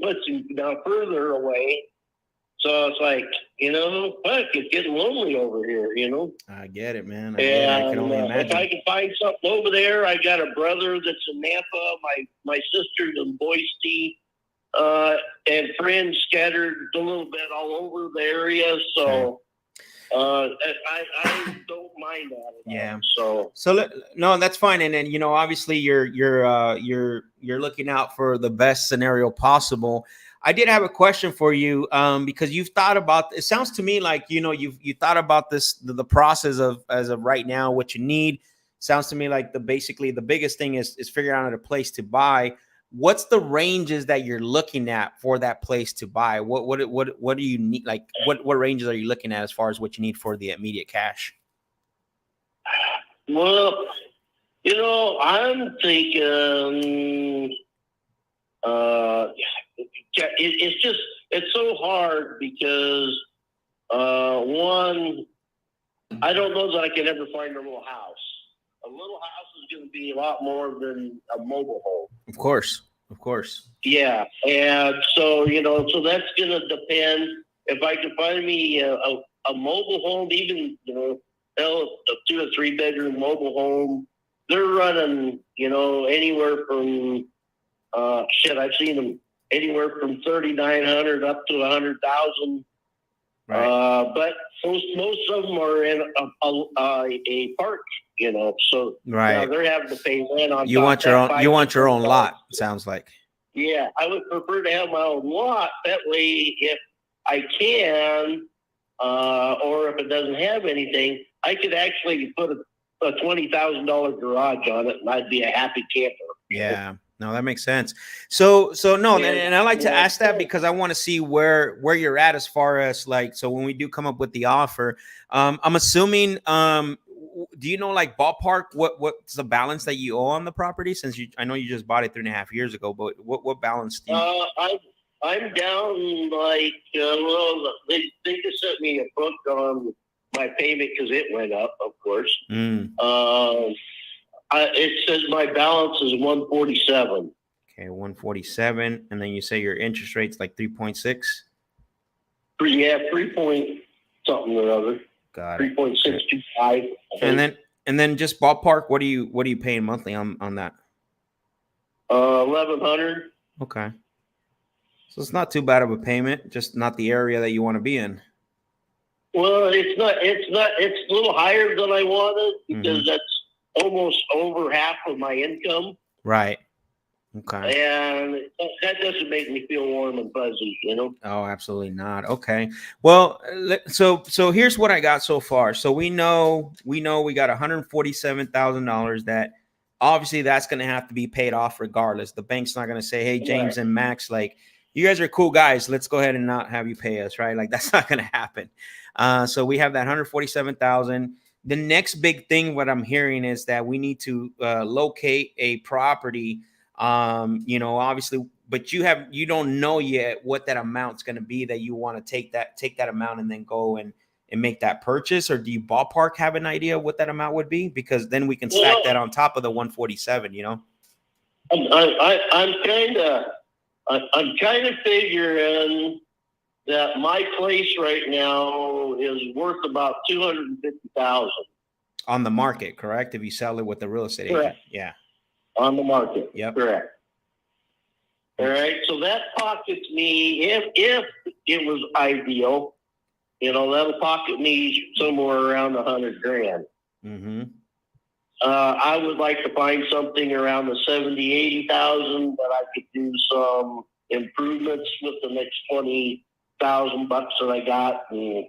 Speaker 8: puts him now further away. So it's like, fuck, it's getting lonely over here,
Speaker 1: I get it, man.
Speaker 8: I
Speaker 1: can only imagine.
Speaker 8: If I can find something over there, I got a brother that's in Nampa, my sister's in Boise, and friends scattered a little bit all over the area. So I don't mind that at all.
Speaker 1: Yeah.
Speaker 8: So
Speaker 1: no, that's fine. And then obviously you're looking out for the best scenario possible. I did have a question for you because you've thought about. It sounds to me like you thought about this the process of as of right now what you need. Sounds to me like basically the biggest thing is figuring out a place to buy. What's the ranges that you're looking at for that place to buy? What do you need? Like what ranges are you looking at as far as what you need for the immediate cash?
Speaker 8: Well, I'm thinking it's so hard because one, I don't know that I can ever find a little house. A little house is going to be a lot more than a mobile home.
Speaker 1: Of course.
Speaker 8: Yeah, and so so that's going to depend. If I can find me a mobile home, even a 2 or 3 bedroom mobile home, they're running anywhere from I've seen them anywhere from 3,900 up to 100,000.
Speaker 1: Right.
Speaker 8: But most of them are in a park, so
Speaker 1: right.
Speaker 8: They're having to pay rent on.
Speaker 1: You want your own lot. Sounds like.
Speaker 8: Yeah, I would prefer to have my own lot. That way, if I can, or if it doesn't have anything, I could actually put a $20,000 garage on it, and I'd be a happy camper.
Speaker 1: Yeah. No, that makes sense. So no,
Speaker 8: Yeah,
Speaker 1: and I like to
Speaker 8: yeah.
Speaker 1: ask that because I want to see where you're at as far as like, so when we do come up with the offer, I'm assuming, do you know like ballpark what's the balance that you owe on the property, since I know you just bought it 3.5 years ago, but what balance do you?
Speaker 8: I'm down like well, they just sent me a book on my payment because it went up, of course. It says my balance is 147.
Speaker 1: Okay, 147, and then you say your interest rate's like 3.6.
Speaker 8: Yeah, 3 point something or other.
Speaker 1: Got it.
Speaker 8: 3.625.
Speaker 1: And then just ballpark, what are you paying monthly on that?
Speaker 8: 1,100.
Speaker 1: Okay, so it's not too bad of a payment, just not the area that you want to be in.
Speaker 8: Well, it's not. It's a little higher than I wanted because that's almost over half of my income.
Speaker 1: Right. Okay.
Speaker 8: And that doesn't make me feel warm and fuzzy, you know?
Speaker 1: Oh, absolutely not. Okay. Well, so here's what I got so far. So we know we got $147,000 that obviously that's going to have to be paid off regardless. The bank's not going to say, hey, James and Max, like, you guys are cool guys, let's go ahead and not have you pay us, right? Like, that's not going to happen. So we have that $147,000. The next big thing, what I'm hearing is that we need to locate a property. Obviously, but you don't know yet what that amount's going to be that you want to take that amount and then go and make that purchase, or do you ballpark have an idea what that amount would be? Because then we can stack that on top of the 147, I'm kind of figuring that my place right now is worth about $250,000 on the market, correct? If you sell it with the real estate agent, yeah.
Speaker 8: On the market.
Speaker 1: Yep.
Speaker 8: Correct. All right. So that pockets me, if it was ideal, that'll pocket me somewhere around $100,000.
Speaker 1: Mm-hmm.
Speaker 8: I would like to find something around the 80,000 that I could do some improvements with the next $20,000 that I got, and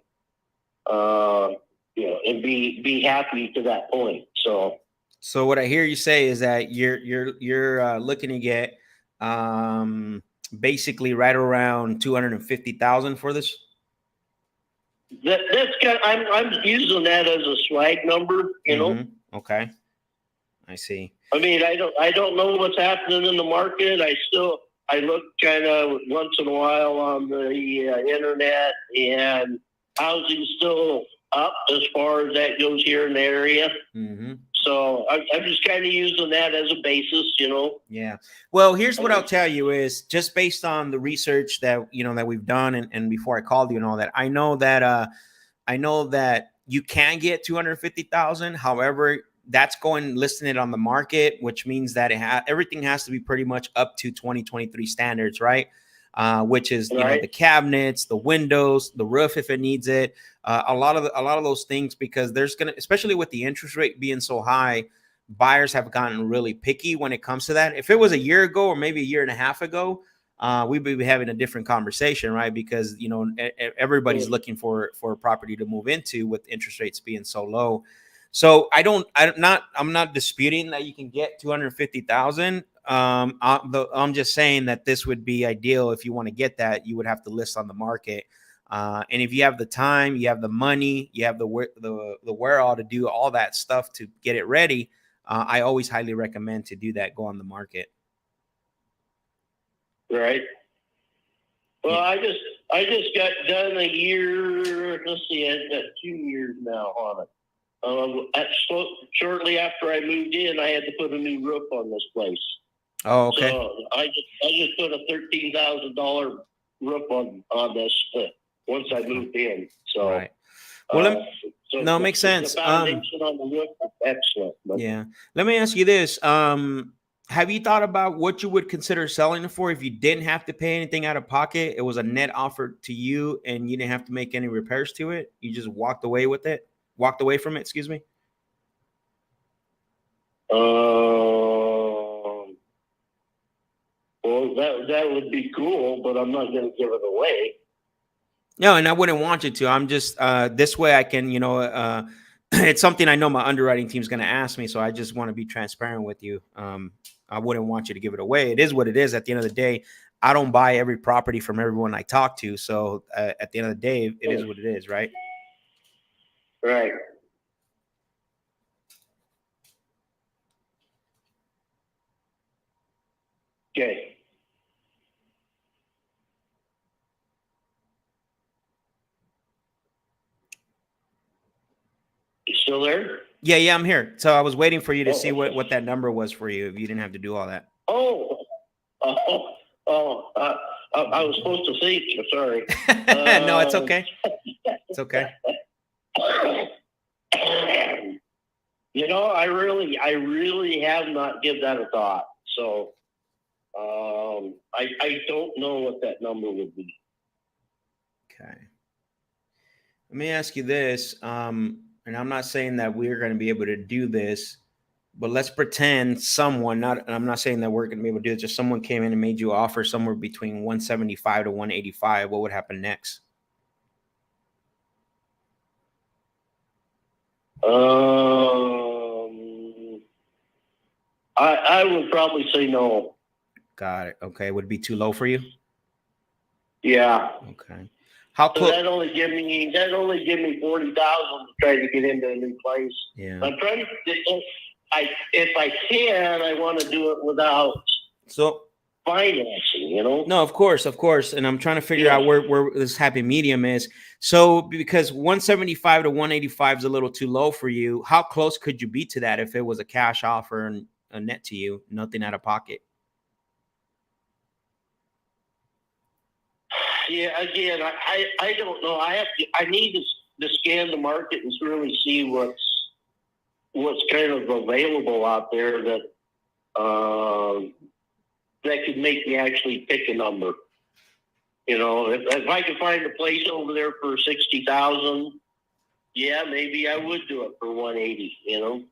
Speaker 8: and be happy to that point.
Speaker 1: So what I hear you say is that you're looking to get basically right around 250,000 for this.
Speaker 8: That's kind. I'm using that as a swag number.
Speaker 1: Okay, I see.
Speaker 8: I mean, I don't know what's happening in the market. I look kind of once in a while on the internet, and housing's still up as far as that goes here in the area.
Speaker 1: Mm-hmm.
Speaker 8: So I'm just kind of using that as a basis,
Speaker 1: Yeah. Well, here's what I'll tell you is just based on the research that, that we've done. And before I called you and all that, I know that you can get 250,000. However, that's going listing it on the market, which means that everything has to be pretty much up to 2023 standards, right? Which is, the cabinets, the windows, the roof, if it needs it, a lot of those things, because there's going to, especially with the interest rate being so high, buyers have gotten really picky when it comes to that. If it was a year ago or maybe a year and a half ago, we'd be having a different conversation, right? Because, everybody's looking for a property to move into with interest rates being so low. So I'm not disputing that you can get 250,000. I'm just saying that this would be ideal. If you want to get that, you would have to list on the market. And if you have the time, you have the money, you have the wherewithal to do all that stuff to get it ready, I always highly recommend to do that. Go on the market. Right.
Speaker 8: Well, I just got done a year. Let's see, I've got 2 years now on it. Shortly after I moved in, I had to put a new roof on this place.
Speaker 1: Oh, okay.
Speaker 8: So I just put a $13,000 roof on this once I moved in. So,
Speaker 1: right. Well, it makes sense.
Speaker 8: The foundation on the roof is excellent.
Speaker 1: Yeah. Let me ask you this. Have you thought about what you would consider selling it for if you didn't have to pay anything out of pocket? It was a net offer to you and you didn't have to make any repairs to it. You just walked away from it, excuse me.
Speaker 8: Well, that would be cool, but I'm not going to give it away.
Speaker 1: No, and I wouldn't want you to. I'm just this way I can, it's something I know my underwriting team is going to ask me, so I just want to be transparent with you. I wouldn't want you to give it away. It is what it is. At the end of the day, I don't buy every property from everyone I talk to. So at the end of the day, it is what it is, right?
Speaker 8: Right. Okay. You still there?
Speaker 1: Yeah, I'm here. So I was waiting for you to see what that number was for you. If you didn't have to do all that.
Speaker 8: I was supposed to think. Sorry.
Speaker 1: No, it's okay. It's okay.
Speaker 8: You know, I really have not given that a thought. So, I don't know what that number would be.
Speaker 1: Okay. Let me ask you this. And I'm not saying that we're going to be able to do this, but let's pretend someone, I'm not saying that we're going to be able to do it, just someone came in and made you an offer somewhere between 175 to 185. What would happen next?
Speaker 8: I would probably say no.
Speaker 1: Got it. Okay. Would it be too low for you?
Speaker 8: Yeah.
Speaker 1: Okay. How
Speaker 8: So
Speaker 1: close?
Speaker 8: that only give me 40,000 to try to get into a new place.
Speaker 1: Yeah.
Speaker 8: I'm trying to. If I can, I want to do it without financing. You know.
Speaker 1: No, of course, and I'm trying to figure out where this happy medium is. So because 175 to 185 is a little too low for you, how close could you be to that if it was a cash offer and a net to you, nothing out of pocket?
Speaker 8: Yeah, again, I don't know. I need to scan the market and really see what's kind of available out there that could make me actually pick a number. You know, if I could find a place over there for 60,000, yeah, maybe I would do it for 180. You know,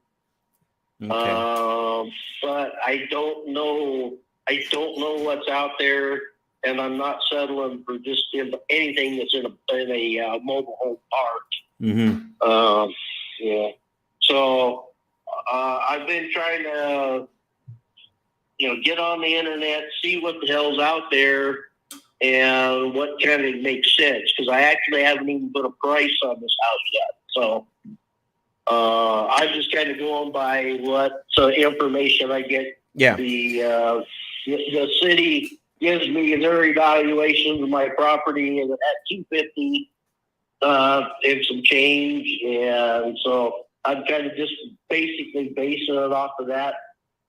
Speaker 1: okay.
Speaker 8: But I don't know. I don't know what's out there. And I'm not settling for just anything that's in a mobile home park.
Speaker 1: Mm-hmm.
Speaker 8: Yeah. So I've been trying to, get on the internet, see what the hell's out there, and what kind of makes sense. Because I actually haven't even put a price on this house yet. So I'm just kind of going by what information I get.
Speaker 1: Yeah.
Speaker 8: The city gives me their evaluation of my property and at 250 and some change, and so I'm kind of just basically basing it off of that.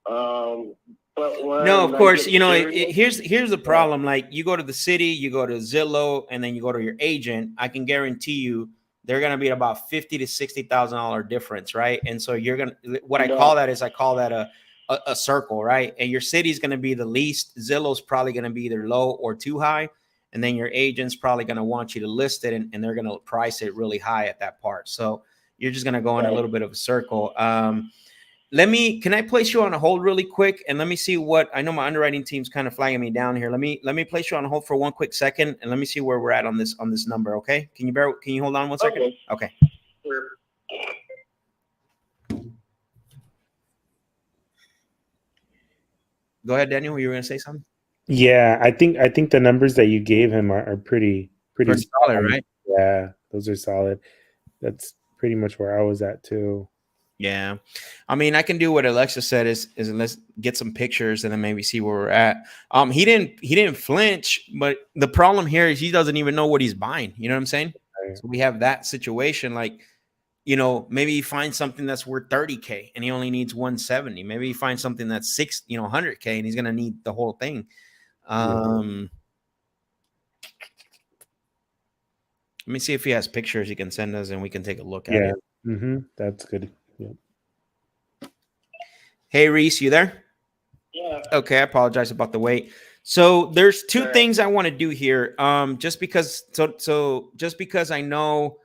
Speaker 8: But
Speaker 1: no, of course, here's the problem. Like, you go to the city, you go to Zillow, and then you go to your agent. I can guarantee you they're gonna be about $50,000 to $60,000 difference, right? And so you're gonna I call that a circle, right? And your city's going to be the least. Zillow's probably going to be either low or too high. And then your agent's probably going to want you to list it, and they're going to price it really high at that part. So you're just going to go in a little bit of a circle. Can I place you on a hold really quick? And let me see I know my underwriting team's kind of flagging me down here. Let me place you on hold for one quick second, and let me see where we're at on this number. Okay. Can you hold on one second? Okay.
Speaker 8: Sure.
Speaker 1: Go ahead, Daniel. You were going to say something?
Speaker 2: Yeah, I think the numbers that you gave him are pretty
Speaker 1: solid, right?
Speaker 2: Yeah, those are solid. That's pretty much where I was at too.
Speaker 1: Yeah, I mean, I can do what Alexa said is let's get some pictures and then maybe see where we're at. He didn't flinch, but the problem here is he doesn't even know what he's buying. You know what I'm saying? Right. So we have that situation. Like, maybe he finds something that's worth $30,000 and he only needs 170. Maybe he finds something that's $100,000 and he's gonna need the whole thing. Let me see if he has pictures he can send us and we can take a look at it.
Speaker 2: Mm-hmm. That's good. Yep.
Speaker 1: Hey, Reese, you there?
Speaker 8: Yeah.
Speaker 1: Okay, I apologize about the wait. So there's two things I want to do here. Just because I know,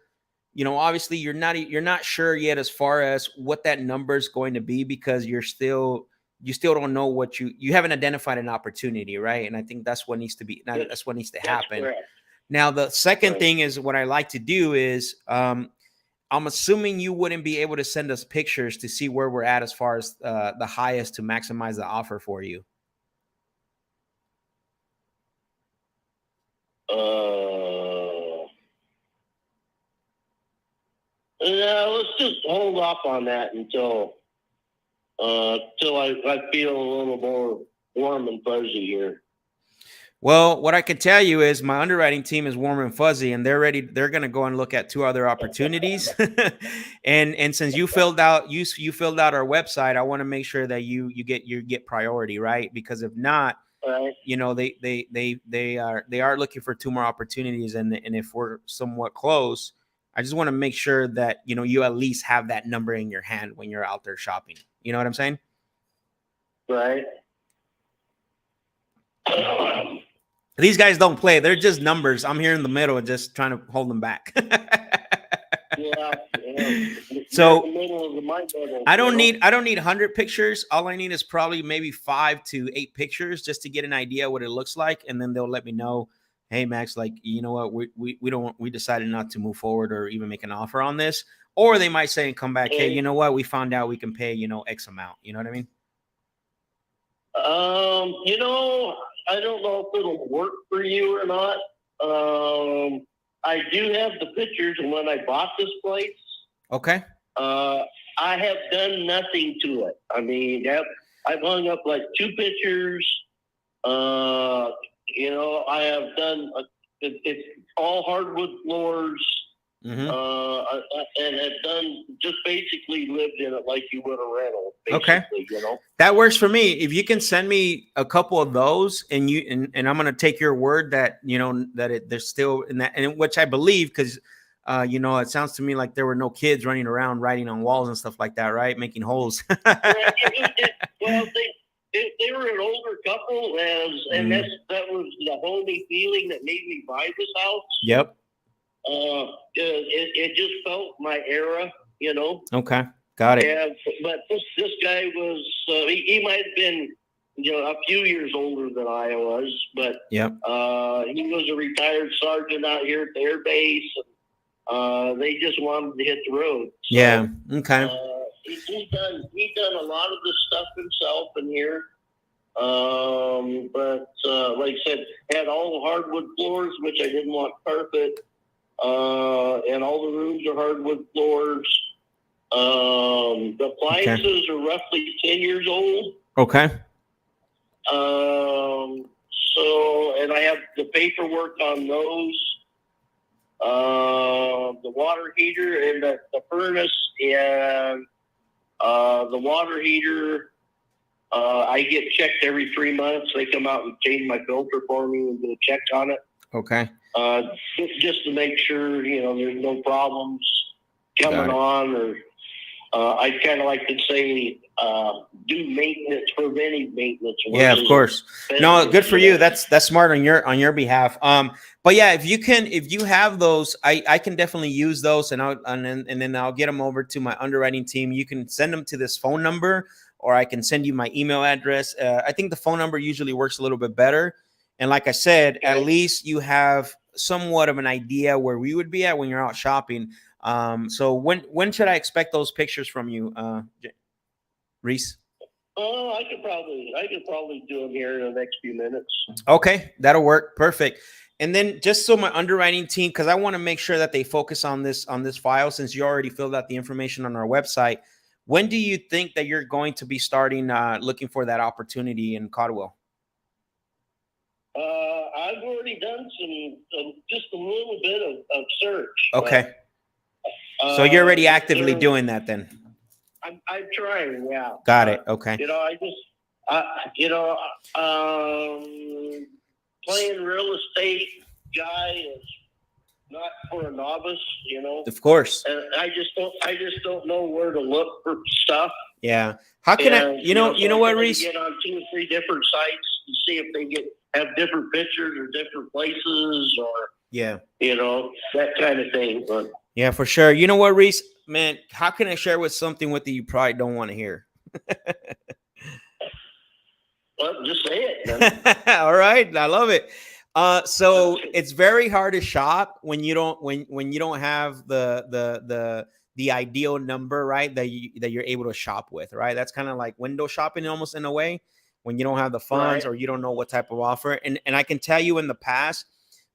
Speaker 1: obviously you're not sure yet as far as what that number is going to be, because you still don't know what you haven't identified an opportunity, right? And I think that's what needs to be. That's what needs to happen.
Speaker 8: Correct.
Speaker 1: Now, the second thing is what I like to do is I'm assuming you wouldn't be able to send us pictures to see where we're at as far as the highest to maximize the offer for you.
Speaker 8: No, let's just hold off on that until I feel a little more warm and fuzzy here.
Speaker 1: Well, what I can tell you is my underwriting team is warm and fuzzy, and they're ready. They're going to go and look at 2 other opportunities. and since you filled out you filled out our website, I want to make sure that you get priority, right? Because if not,
Speaker 8: Right.
Speaker 1: you know, they are looking for 2 more opportunities, and if we're somewhat close, I just want to make sure that, you know, you at least have that number in your hand when you're out there shopping. You know what I'm saying?
Speaker 8: Right.
Speaker 1: These guys don't play. They're just numbers. I'm here in the middle and just trying to hold them back.
Speaker 8: Yeah.
Speaker 1: So
Speaker 8: in the middle of the mic bubble,
Speaker 1: I don't need 100 pictures. All I need is probably maybe 5 to 8 pictures just to get an idea what it looks like, and then they'll let me know, hey Max, like, you know what, we decided not to move forward or even make an offer on this. Or they might say and come back, hey, you know what, we found out we can pay, you know, X amount. You know what I mean?
Speaker 8: You know, I don't know if it'll work for you or not. I do have the pictures of when I bought this place.
Speaker 1: Okay.
Speaker 8: I have done nothing to it. I mean, I've hung up like 2 pictures. You know, I have done, it's all hardwood floors.
Speaker 1: Mm-hmm.
Speaker 8: And have done, just basically lived in it like you would a rental.
Speaker 1: Okay.
Speaker 8: You know?
Speaker 1: That works for me. If you can send me a couple of those, and I'm going to take your word that, you know, that they're still in that, and which I believe, because you know, it sounds to me like there were no kids running around writing on walls and stuff like that, right? Making holes.
Speaker 8: Well, they were an older couple, and that was the homey feeling that made me buy this house.
Speaker 1: Yep.
Speaker 8: It just felt my era, you know.
Speaker 1: Okay, got it.
Speaker 8: Yeah, but this guy was he might have been, you know, a few years older than I was, but
Speaker 1: yep.
Speaker 8: He was a retired sergeant out here at the air base. They just wanted to hit the road. So,
Speaker 1: yeah. Okay.
Speaker 8: He's done a lot of this stuff himself in here. But like I said, had all the hardwood floors, which I didn't want carpet. And all the rooms are hardwood floors. The appliances are roughly 10 years old.
Speaker 1: Okay.
Speaker 8: So, and I have the paperwork on those. The water heater and the furnace and the water heater. I get checked every 3 months. They come out and change my filter for me and do a check on it.
Speaker 1: Okay.
Speaker 8: Just to make sure, you know, there's no problems coming on, or I kind of like to say, do maintenance, preventive maintenance.
Speaker 1: Yeah, of course. No, good for you. That's smart on your behalf. But yeah, if you have those, I can definitely use those, and then I'll get them over to my underwriting team. You can send them to this phone number, or I can send you my email address. I think the phone number usually works a little bit better. And like I said, at least you have somewhat of an idea where we would be at when you're out shopping. So when should I expect those pictures from you, Reese?
Speaker 8: Oh, I could probably do them here in the next few minutes.
Speaker 1: Okay, that'll work. Perfect. And then just so my underwriting team, because I want to make sure that they focus on this file, since you already filled out the information on our website. When do you think that you're going to be starting looking for that opportunity in Caldwell?
Speaker 8: I've already done some just a little bit of search.
Speaker 1: Okay. So you're already actively doing that then?
Speaker 8: I'm trying, yeah.
Speaker 1: Got it. Okay.
Speaker 8: You know, playing real estate guy is not for a novice, you know.
Speaker 1: Of course.
Speaker 8: And I just don't know where to look for stuff.
Speaker 1: Yeah. How can I? You know what, Reese?
Speaker 8: Get on 2 or 3 different sites and see if they have different pictures or different places, or
Speaker 1: yeah, you
Speaker 8: know, that kind of thing. But
Speaker 1: yeah, for sure. You know what, Reese? Man, how can I share something with you probably don't want to hear?
Speaker 8: Well, just say it.
Speaker 1: All right, I love it. So it's very hard to shop when you don't when you don't have the ideal number, right? That you're able to shop with, right? That's kind of like window shopping almost in a way, when you don't have the funds or you don't know what type of offer. And I can tell you in the past,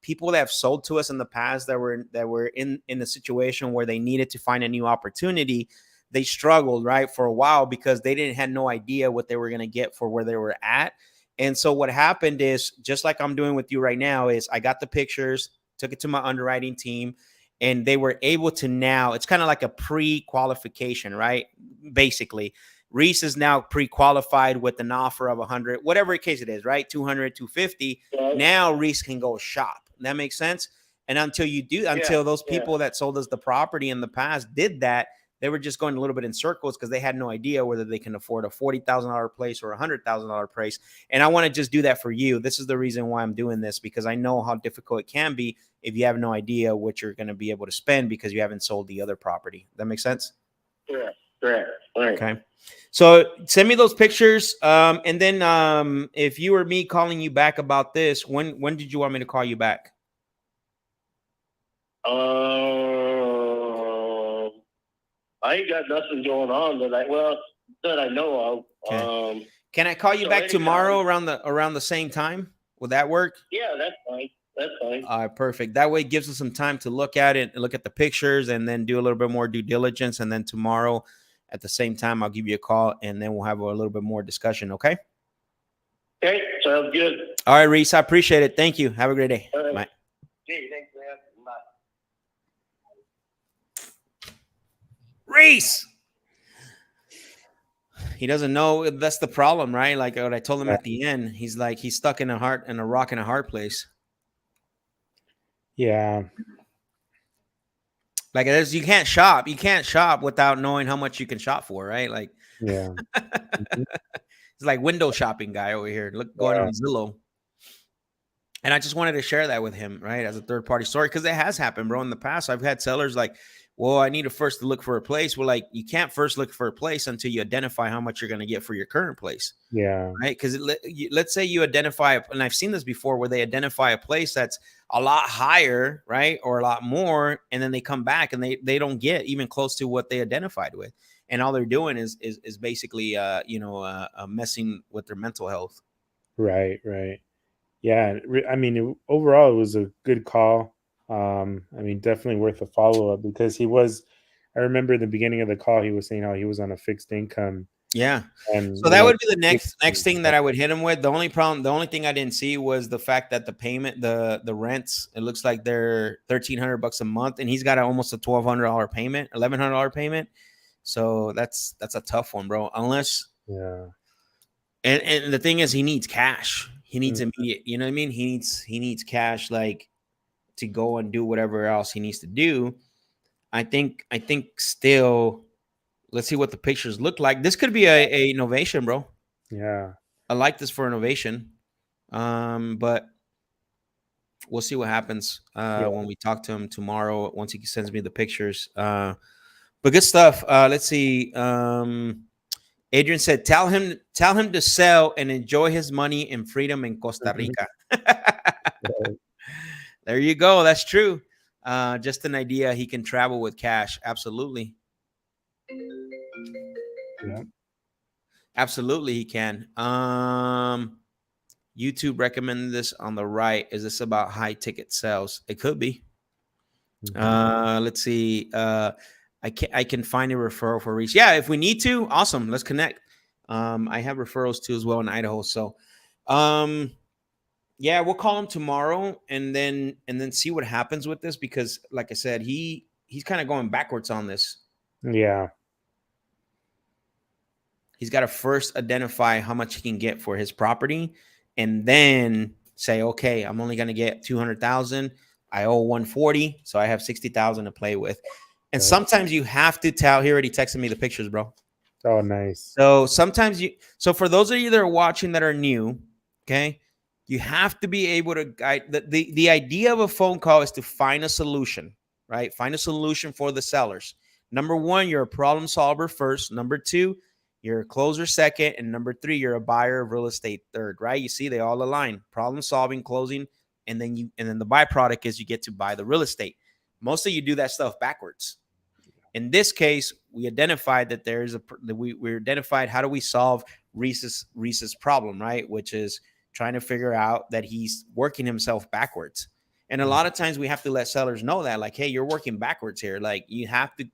Speaker 1: people that have sold to us in the past that were in a situation where they needed to find a new opportunity, they struggled, right, for a while because they didn't had no idea what they were going to get for where they were at. And so what happened is, just like I'm doing with you right now, is I got the pictures, took it to my underwriting team, and they were able to now, it's kind of like a pre-qualification, right? Basically, Reese is now pre-qualified with an offer of 100, whatever case it is, right? 200, 250. Now Reese can go shop. That makes sense. And until those people that sold us the property in the past did that, they were just going a little bit in circles because they had no idea whether they can afford a $40,000 place or a $100,000 place. And I want to just do that for you. This is the reason why I'm doing this, because I know how difficult it can be if you have no idea what you're going to be able to spend because you haven't sold the other property. That makes sense?
Speaker 8: Correct.
Speaker 1: Okay. So send me those pictures. And then if you or me calling you back about this, when did you want me to call you back?
Speaker 8: I ain't got nothing going on that I know of.
Speaker 1: Okay. Can I call you back tomorrow around the same time? Will that work?
Speaker 8: Yeah, that's fine. That's fine.
Speaker 1: All right, perfect. That way it gives us some time to look at it, look at the pictures, and then do a little bit more due diligence. And then tomorrow at the same time, I'll give you a call, and then we'll have a little bit more discussion, okay?
Speaker 8: Okay, sounds good.
Speaker 1: All right, Reese, I appreciate it. Thank you. Have a great day.
Speaker 8: All right.
Speaker 1: Bye.
Speaker 8: Gee, thanks, man. Bye.
Speaker 1: Reese! He doesn't know. That's the problem, right? Like what I told him at the end. He's like, he's stuck in a rock and a hard place.
Speaker 2: Yeah.
Speaker 1: Like you can't shop. You can't shop without knowing how much you can shop for, right? Like,
Speaker 2: Yeah.
Speaker 1: It's like window shopping guy over here. Look, going on Zillow. And I just wanted to share that with him, right, as a third party story, because it has happened, bro. In the past, I've had sellers like, well, I need to first look for a place. Well, like, you can't first look for a place until you identify how much you're going to get for your current place.
Speaker 2: Yeah.
Speaker 1: Right. Because let's say you identify, and I've seen this before, where they identify a place that's a lot higher, right, or a lot more, and then they come back and they don't get even close to what they identified with, and all they're doing is basically messing with their mental health.
Speaker 2: Right. Yeah. I mean, overall, it was a good call. I mean, definitely worth a follow-up, because I remember in the beginning of the call, he was saying how he was on a fixed income.
Speaker 1: Yeah.
Speaker 2: And
Speaker 1: so that would be the next thing that I would hit him with. The only thing I didn't see was the fact that the payment, the rents, it looks like they're $1,300 a month, and he's got almost a $1,200 payment, $1,100 payment. So that's a tough one, bro. Unless, and the thing is, he needs cash. He needs immediate. You know what I mean? He needs cash, like, to go and do whatever else he needs to do. I think still, let's see what the pictures look like. This could be a innovation, bro.
Speaker 2: Yeah.
Speaker 1: I like this for innovation. But we'll see what happens when we talk to him tomorrow, once he sends me the pictures. But good stuff. Let's see. Adrian said, tell him to sell and enjoy his money and freedom in Costa Rica. There you go. That's true. Just an idea. He can travel with cash. Absolutely.
Speaker 2: Yeah.
Speaker 1: Absolutely, he can. YouTube recommended this on the right. Is this about high ticket sales? It could be. Let's see. I can find a referral for Reese. Yeah, if we need to, awesome. Let's connect. I have referrals too as well in Idaho. So, yeah, we'll call him tomorrow and then see what happens with this, because, like I said, he's kind of going backwards on this.
Speaker 2: Yeah.
Speaker 1: He's got to first identify how much he can get for his property, and then say, okay, I'm only going to get 200,000. I owe 140, so I have 60,000 to play with. And sometimes you have to tell. He already texted me the pictures, bro.
Speaker 2: Oh, nice.
Speaker 1: So sometimes so for those of you that are watching that are new, okay, you have to be able to guide. The idea of a phone call is to find a solution, right? Find a solution for the sellers. Number one, you're a problem solver first. Number two, you're a closer second. And number three, you're a buyer of real estate third, right? You see, they all align. Problem solving, closing, and then the byproduct is you get to buy the real estate. Most of you do that stuff backwards. In this case, we identified that we identified how do we solve Reese's problem, right? Which is trying to figure out that he's working himself backwards. And a lot of times we have to let sellers know that, like, hey, you're working backwards here. Like, you have to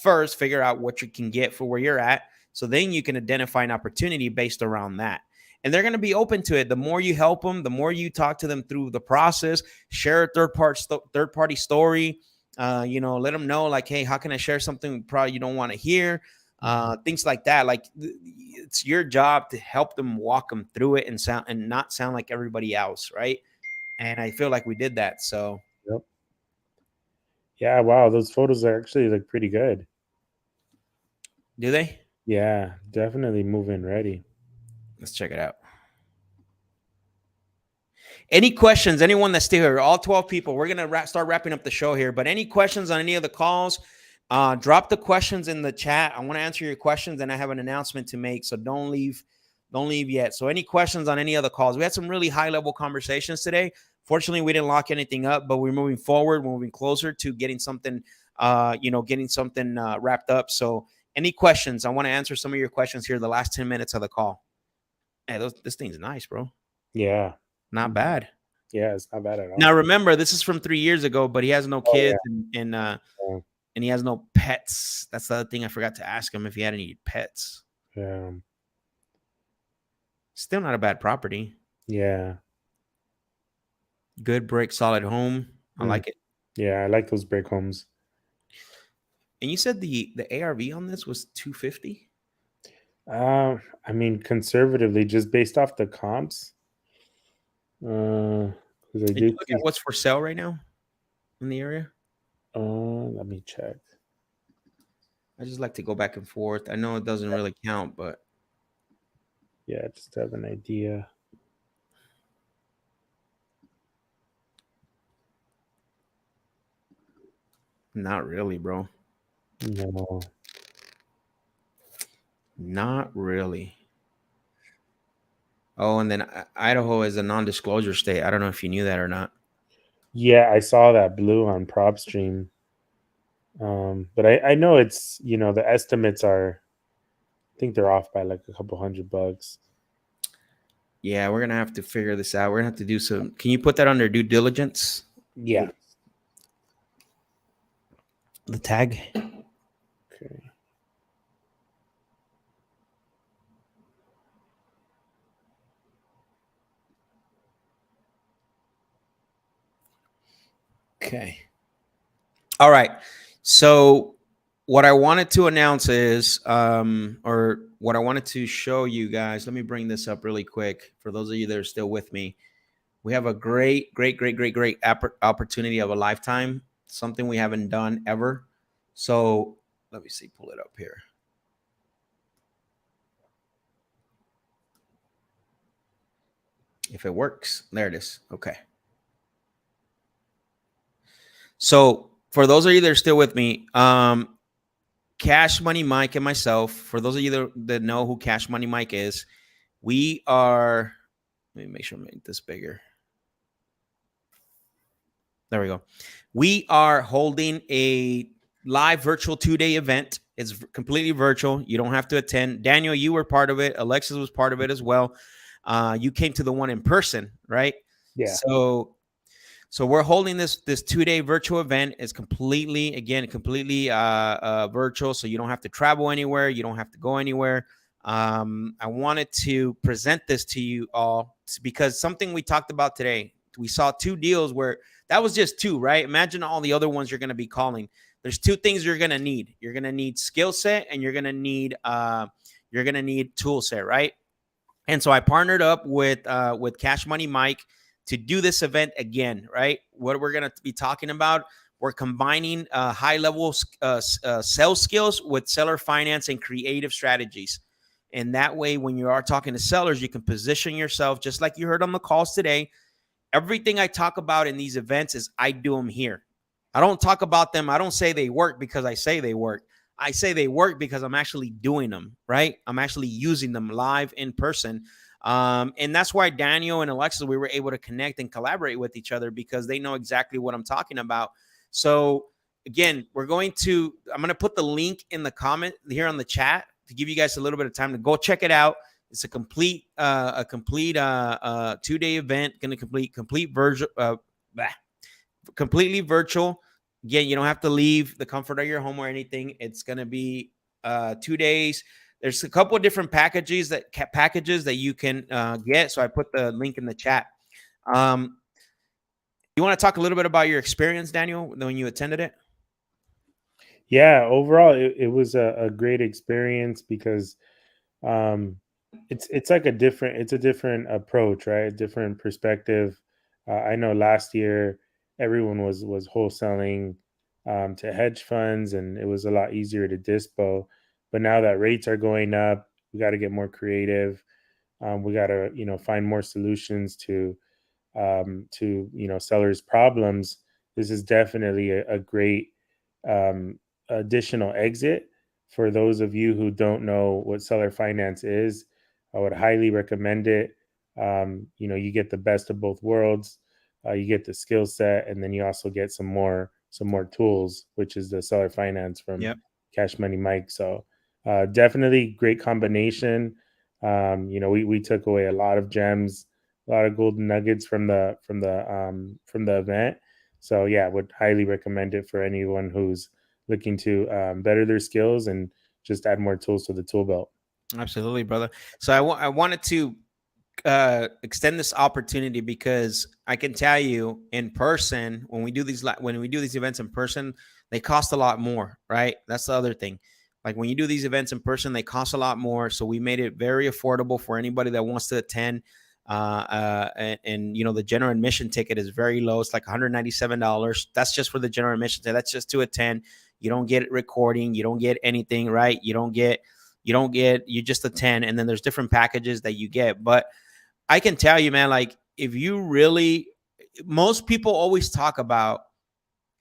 Speaker 1: first figure out what you can get for where you're at. So then you can identify an opportunity based around that. And they're going to be open to it. The more you help them, the more you talk to them through the process, share a third party story, let them know, like, hey, how can I share something probably you don't want to hear? Things like that. Like, it's your job to help them walk them through it and not sound like everybody else. Right. And I feel like we did that. So,
Speaker 2: yep. Yeah. Wow. Those photos are actually look pretty good.
Speaker 1: Do they?
Speaker 2: Yeah, definitely move-in ready.
Speaker 1: Let's check it out. Any questions? Anyone that's still here? All 12 people. We're going to start wrapping up the show here. But any questions on any of the calls? Drop the questions in the chat. I want to answer your questions, and I have an announcement to make. So don't leave yet. So any questions on any of the calls? We had some really high-level conversations today. Fortunately, we didn't lock anything up, but we're moving forward. We're moving closer to getting something, wrapped up. So any questions? I want to answer some of your questions here the last 10 minutes of the call. Hey, this thing's nice, bro.
Speaker 2: Yeah.
Speaker 1: Not bad.
Speaker 2: Yeah, it's not bad at all.
Speaker 1: Now, remember, this is from 3 years ago, but he has no kids and he has no pets. That's the other thing I forgot to ask him if he had any pets.
Speaker 2: Yeah.
Speaker 1: Still not a bad property.
Speaker 2: Yeah.
Speaker 1: Good brick, solid home. I like it.
Speaker 2: Yeah, I like those brick homes.
Speaker 1: And you said the ARV on this was 250?
Speaker 2: I mean, conservatively, just based off the comps.
Speaker 1: Did you look at what's for sale right now in the area?
Speaker 2: Let me check.
Speaker 1: I just like to go back and forth. I know it doesn't really count, but
Speaker 2: yeah, just to have an idea.
Speaker 1: Not really, bro.
Speaker 2: No.
Speaker 1: Not really. Oh, and then Idaho is a non-disclosure state. I don't know if you knew that or not.
Speaker 2: Yeah, I saw that blue on PropStream. But I know it's, the estimates are, I think they're off by like a couple $100.
Speaker 1: Yeah, we're going to have to figure this out. We're going to have to do some. Can you put that under due diligence?
Speaker 2: Yeah.
Speaker 1: The tag.
Speaker 2: Okay.
Speaker 1: Okay. All right. So what I wanted to announce is, or what I wanted to show you guys, let me bring this up really quick for those of you that are still with me. We have a great opportunity of a lifetime, something we haven't done ever. So let me see, pull it up here. If it works, there it is. Okay. So for those of you that are still with me, Cash Money Mike and myself, for those of you that know who Cash Money Mike is, we are, let me make sure I make this bigger. There we go. We are holding a live virtual 2-day event. It's completely virtual. You don't have to attend. Daniel, you were part of it. Alexis was part of it as well. You came to the one in person, right?
Speaker 2: Yeah.
Speaker 1: So we're holding this 2-day virtual event. It's completely virtual. So you don't have to travel anywhere. You don't have to go anywhere. I wanted to present this to you all because something we talked about today, we saw 2 deals where that was just 2, right? Imagine all the other ones you're going to be calling. There's 2 things you're going to need. You're going to need skill set and you're going to need tool set, right? And so I partnered up with Cash Money Mike to do this event again, right? What we're going to be talking about, we're combining high-level sales skills with seller finance and creative strategies. And that way, when you are talking to sellers, you can position yourself just like you heard on the calls today. Everything I talk about in these events is I do them here. I don't talk about them. I don't say they work because I say they work. I say they work because I'm actually doing them, right? I'm actually using them live in person. And that's why Daniel and Alexis, we were able to connect and collaborate with each other because they know exactly what I'm talking about. So again, I'm going to put the link in the comment here on the chat to give you guys a little bit of time to go check it out. It's a complete 2-day event, going to completely virtual. Again, you don't have to leave the comfort of your home or anything. It's going to be 2 days. There's a couple of different packages that you can get. So I put the link in the chat. You want to talk a little bit about your experience, Daniel, when you attended it?
Speaker 2: Yeah, overall, it was a great experience because it's like a different approach, right? A different perspective. I know last year everyone was wholesaling to hedge funds, and it was a lot easier to dispo. But now that rates are going up, we got to get more creative. We got to find more solutions to sellers' problems. This is definitely a great additional exit for those of you who don't know what seller finance is. I would highly recommend it. You get the best of both worlds. You get the skill set, and then you also get some more tools, which is the seller finance from Cash Money Mike. So definitely great combination. We took away a lot of gems, a lot of golden nuggets from the event. So yeah, would highly recommend it for anyone who's looking to better their skills and just add more tools to the tool belt.
Speaker 1: Absolutely, brother. So I wanted to extend this opportunity because I can tell you in person, when we do these events in person, they cost a lot more, right? That's the other thing. Like when you do these events in person, they cost a lot more. So we made it very affordable for anybody that wants to attend. And the general admission ticket is very low. It's like $197. That's just for the general admission ticket. That's just to attend. You don't get recording. You don't get anything, right? You just attend. And then there's different packages that you get. But I can tell you, man, like most people always talk about,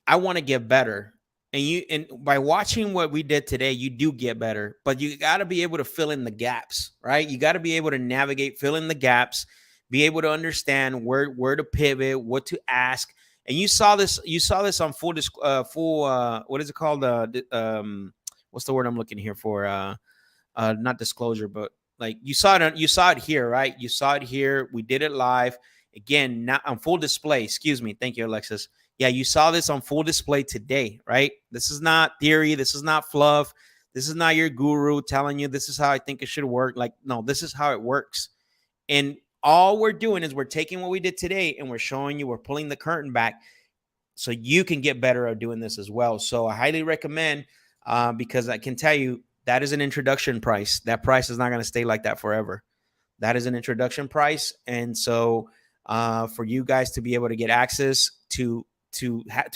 Speaker 1: I want to get better. And by watching what we did today, you do get better, but you got to be able to fill in the gaps, right? You got to be able to navigate, fill in the gaps, be able to understand where to pivot, what to ask. And you saw this on what is it called? What's the word I'm looking here for? Not disclosure, but like you saw it here, right? You saw it here. We did it live again, not on full display. Excuse me. Thank you, Alexis. Yeah, you saw this on full display today, right? This is not theory. This is not fluff. This is not your guru telling you this is how I think it should work. Like, no, this is how it works. And all we're doing is we're taking what we did today and we're showing you, we're pulling the curtain back so you can get better at doing this as well. So I highly recommend because I can tell you that is an introduction price. That price is not going to stay like that forever. That is an introduction price. And so for you guys to be able to get access to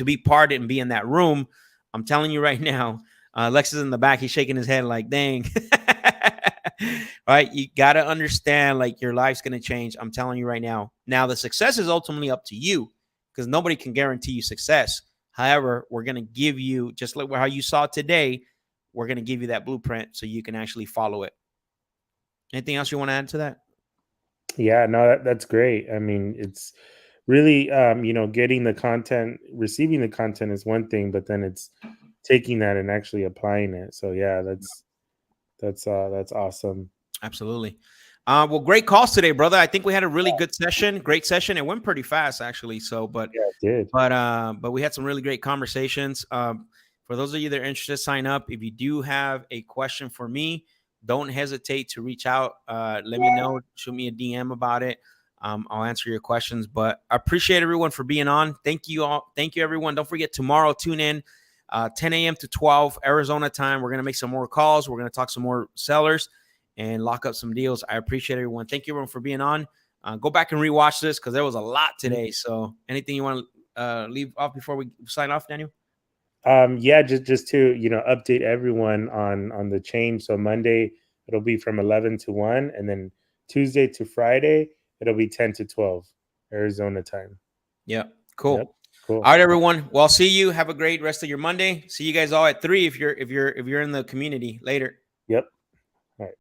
Speaker 1: be part and be in that room, I'm telling you right now, Lex is in the back. He's shaking his head like, dang. Right? You got to understand, like, your life's going to change. I'm telling you right now. Now, the success is ultimately up to you because nobody can guarantee you success. However, we're going to give you, just like how you saw today, we're going to give you that blueprint so you can actually follow it. Anything else you want to add to that?
Speaker 2: Yeah, no, that's great. I mean, it's really, getting the content, receiving the content is one thing, but then it's taking that and actually applying it. So yeah, that's awesome.
Speaker 1: Absolutely. Well, great calls today, brother. I think we had a really good session. Great session. It went pretty fast, actually. So, but
Speaker 2: yeah, it did.
Speaker 1: But we had some really great conversations. For those of you that are interested, sign up. If you do have a question for me, don't hesitate to reach out. Let me know. Shoot me a DM about it. I'll answer your questions. But I appreciate everyone for being on. Thank you all. Thank you, everyone. Don't forget, tomorrow, tune in 10 a.m. to 12 Arizona time. We're going to make some more calls. We're going to talk some more sellers and lock up some deals. I appreciate everyone. Thank you, everyone, for being on. Go back and rewatch this because there was a lot today. So anything you want to leave off before we sign off, Daniel?
Speaker 2: Yeah, just to update everyone on the change. So Monday it'll be from 11 to 1, and then Tuesday to Friday it'll be 10 to 12 Arizona time.
Speaker 1: Yeah, cool.
Speaker 2: Yep, cool.
Speaker 1: All right, everyone. Well, see you. Have a great rest of your Monday. See you guys all at 3 if you're in the community later.
Speaker 2: Yep.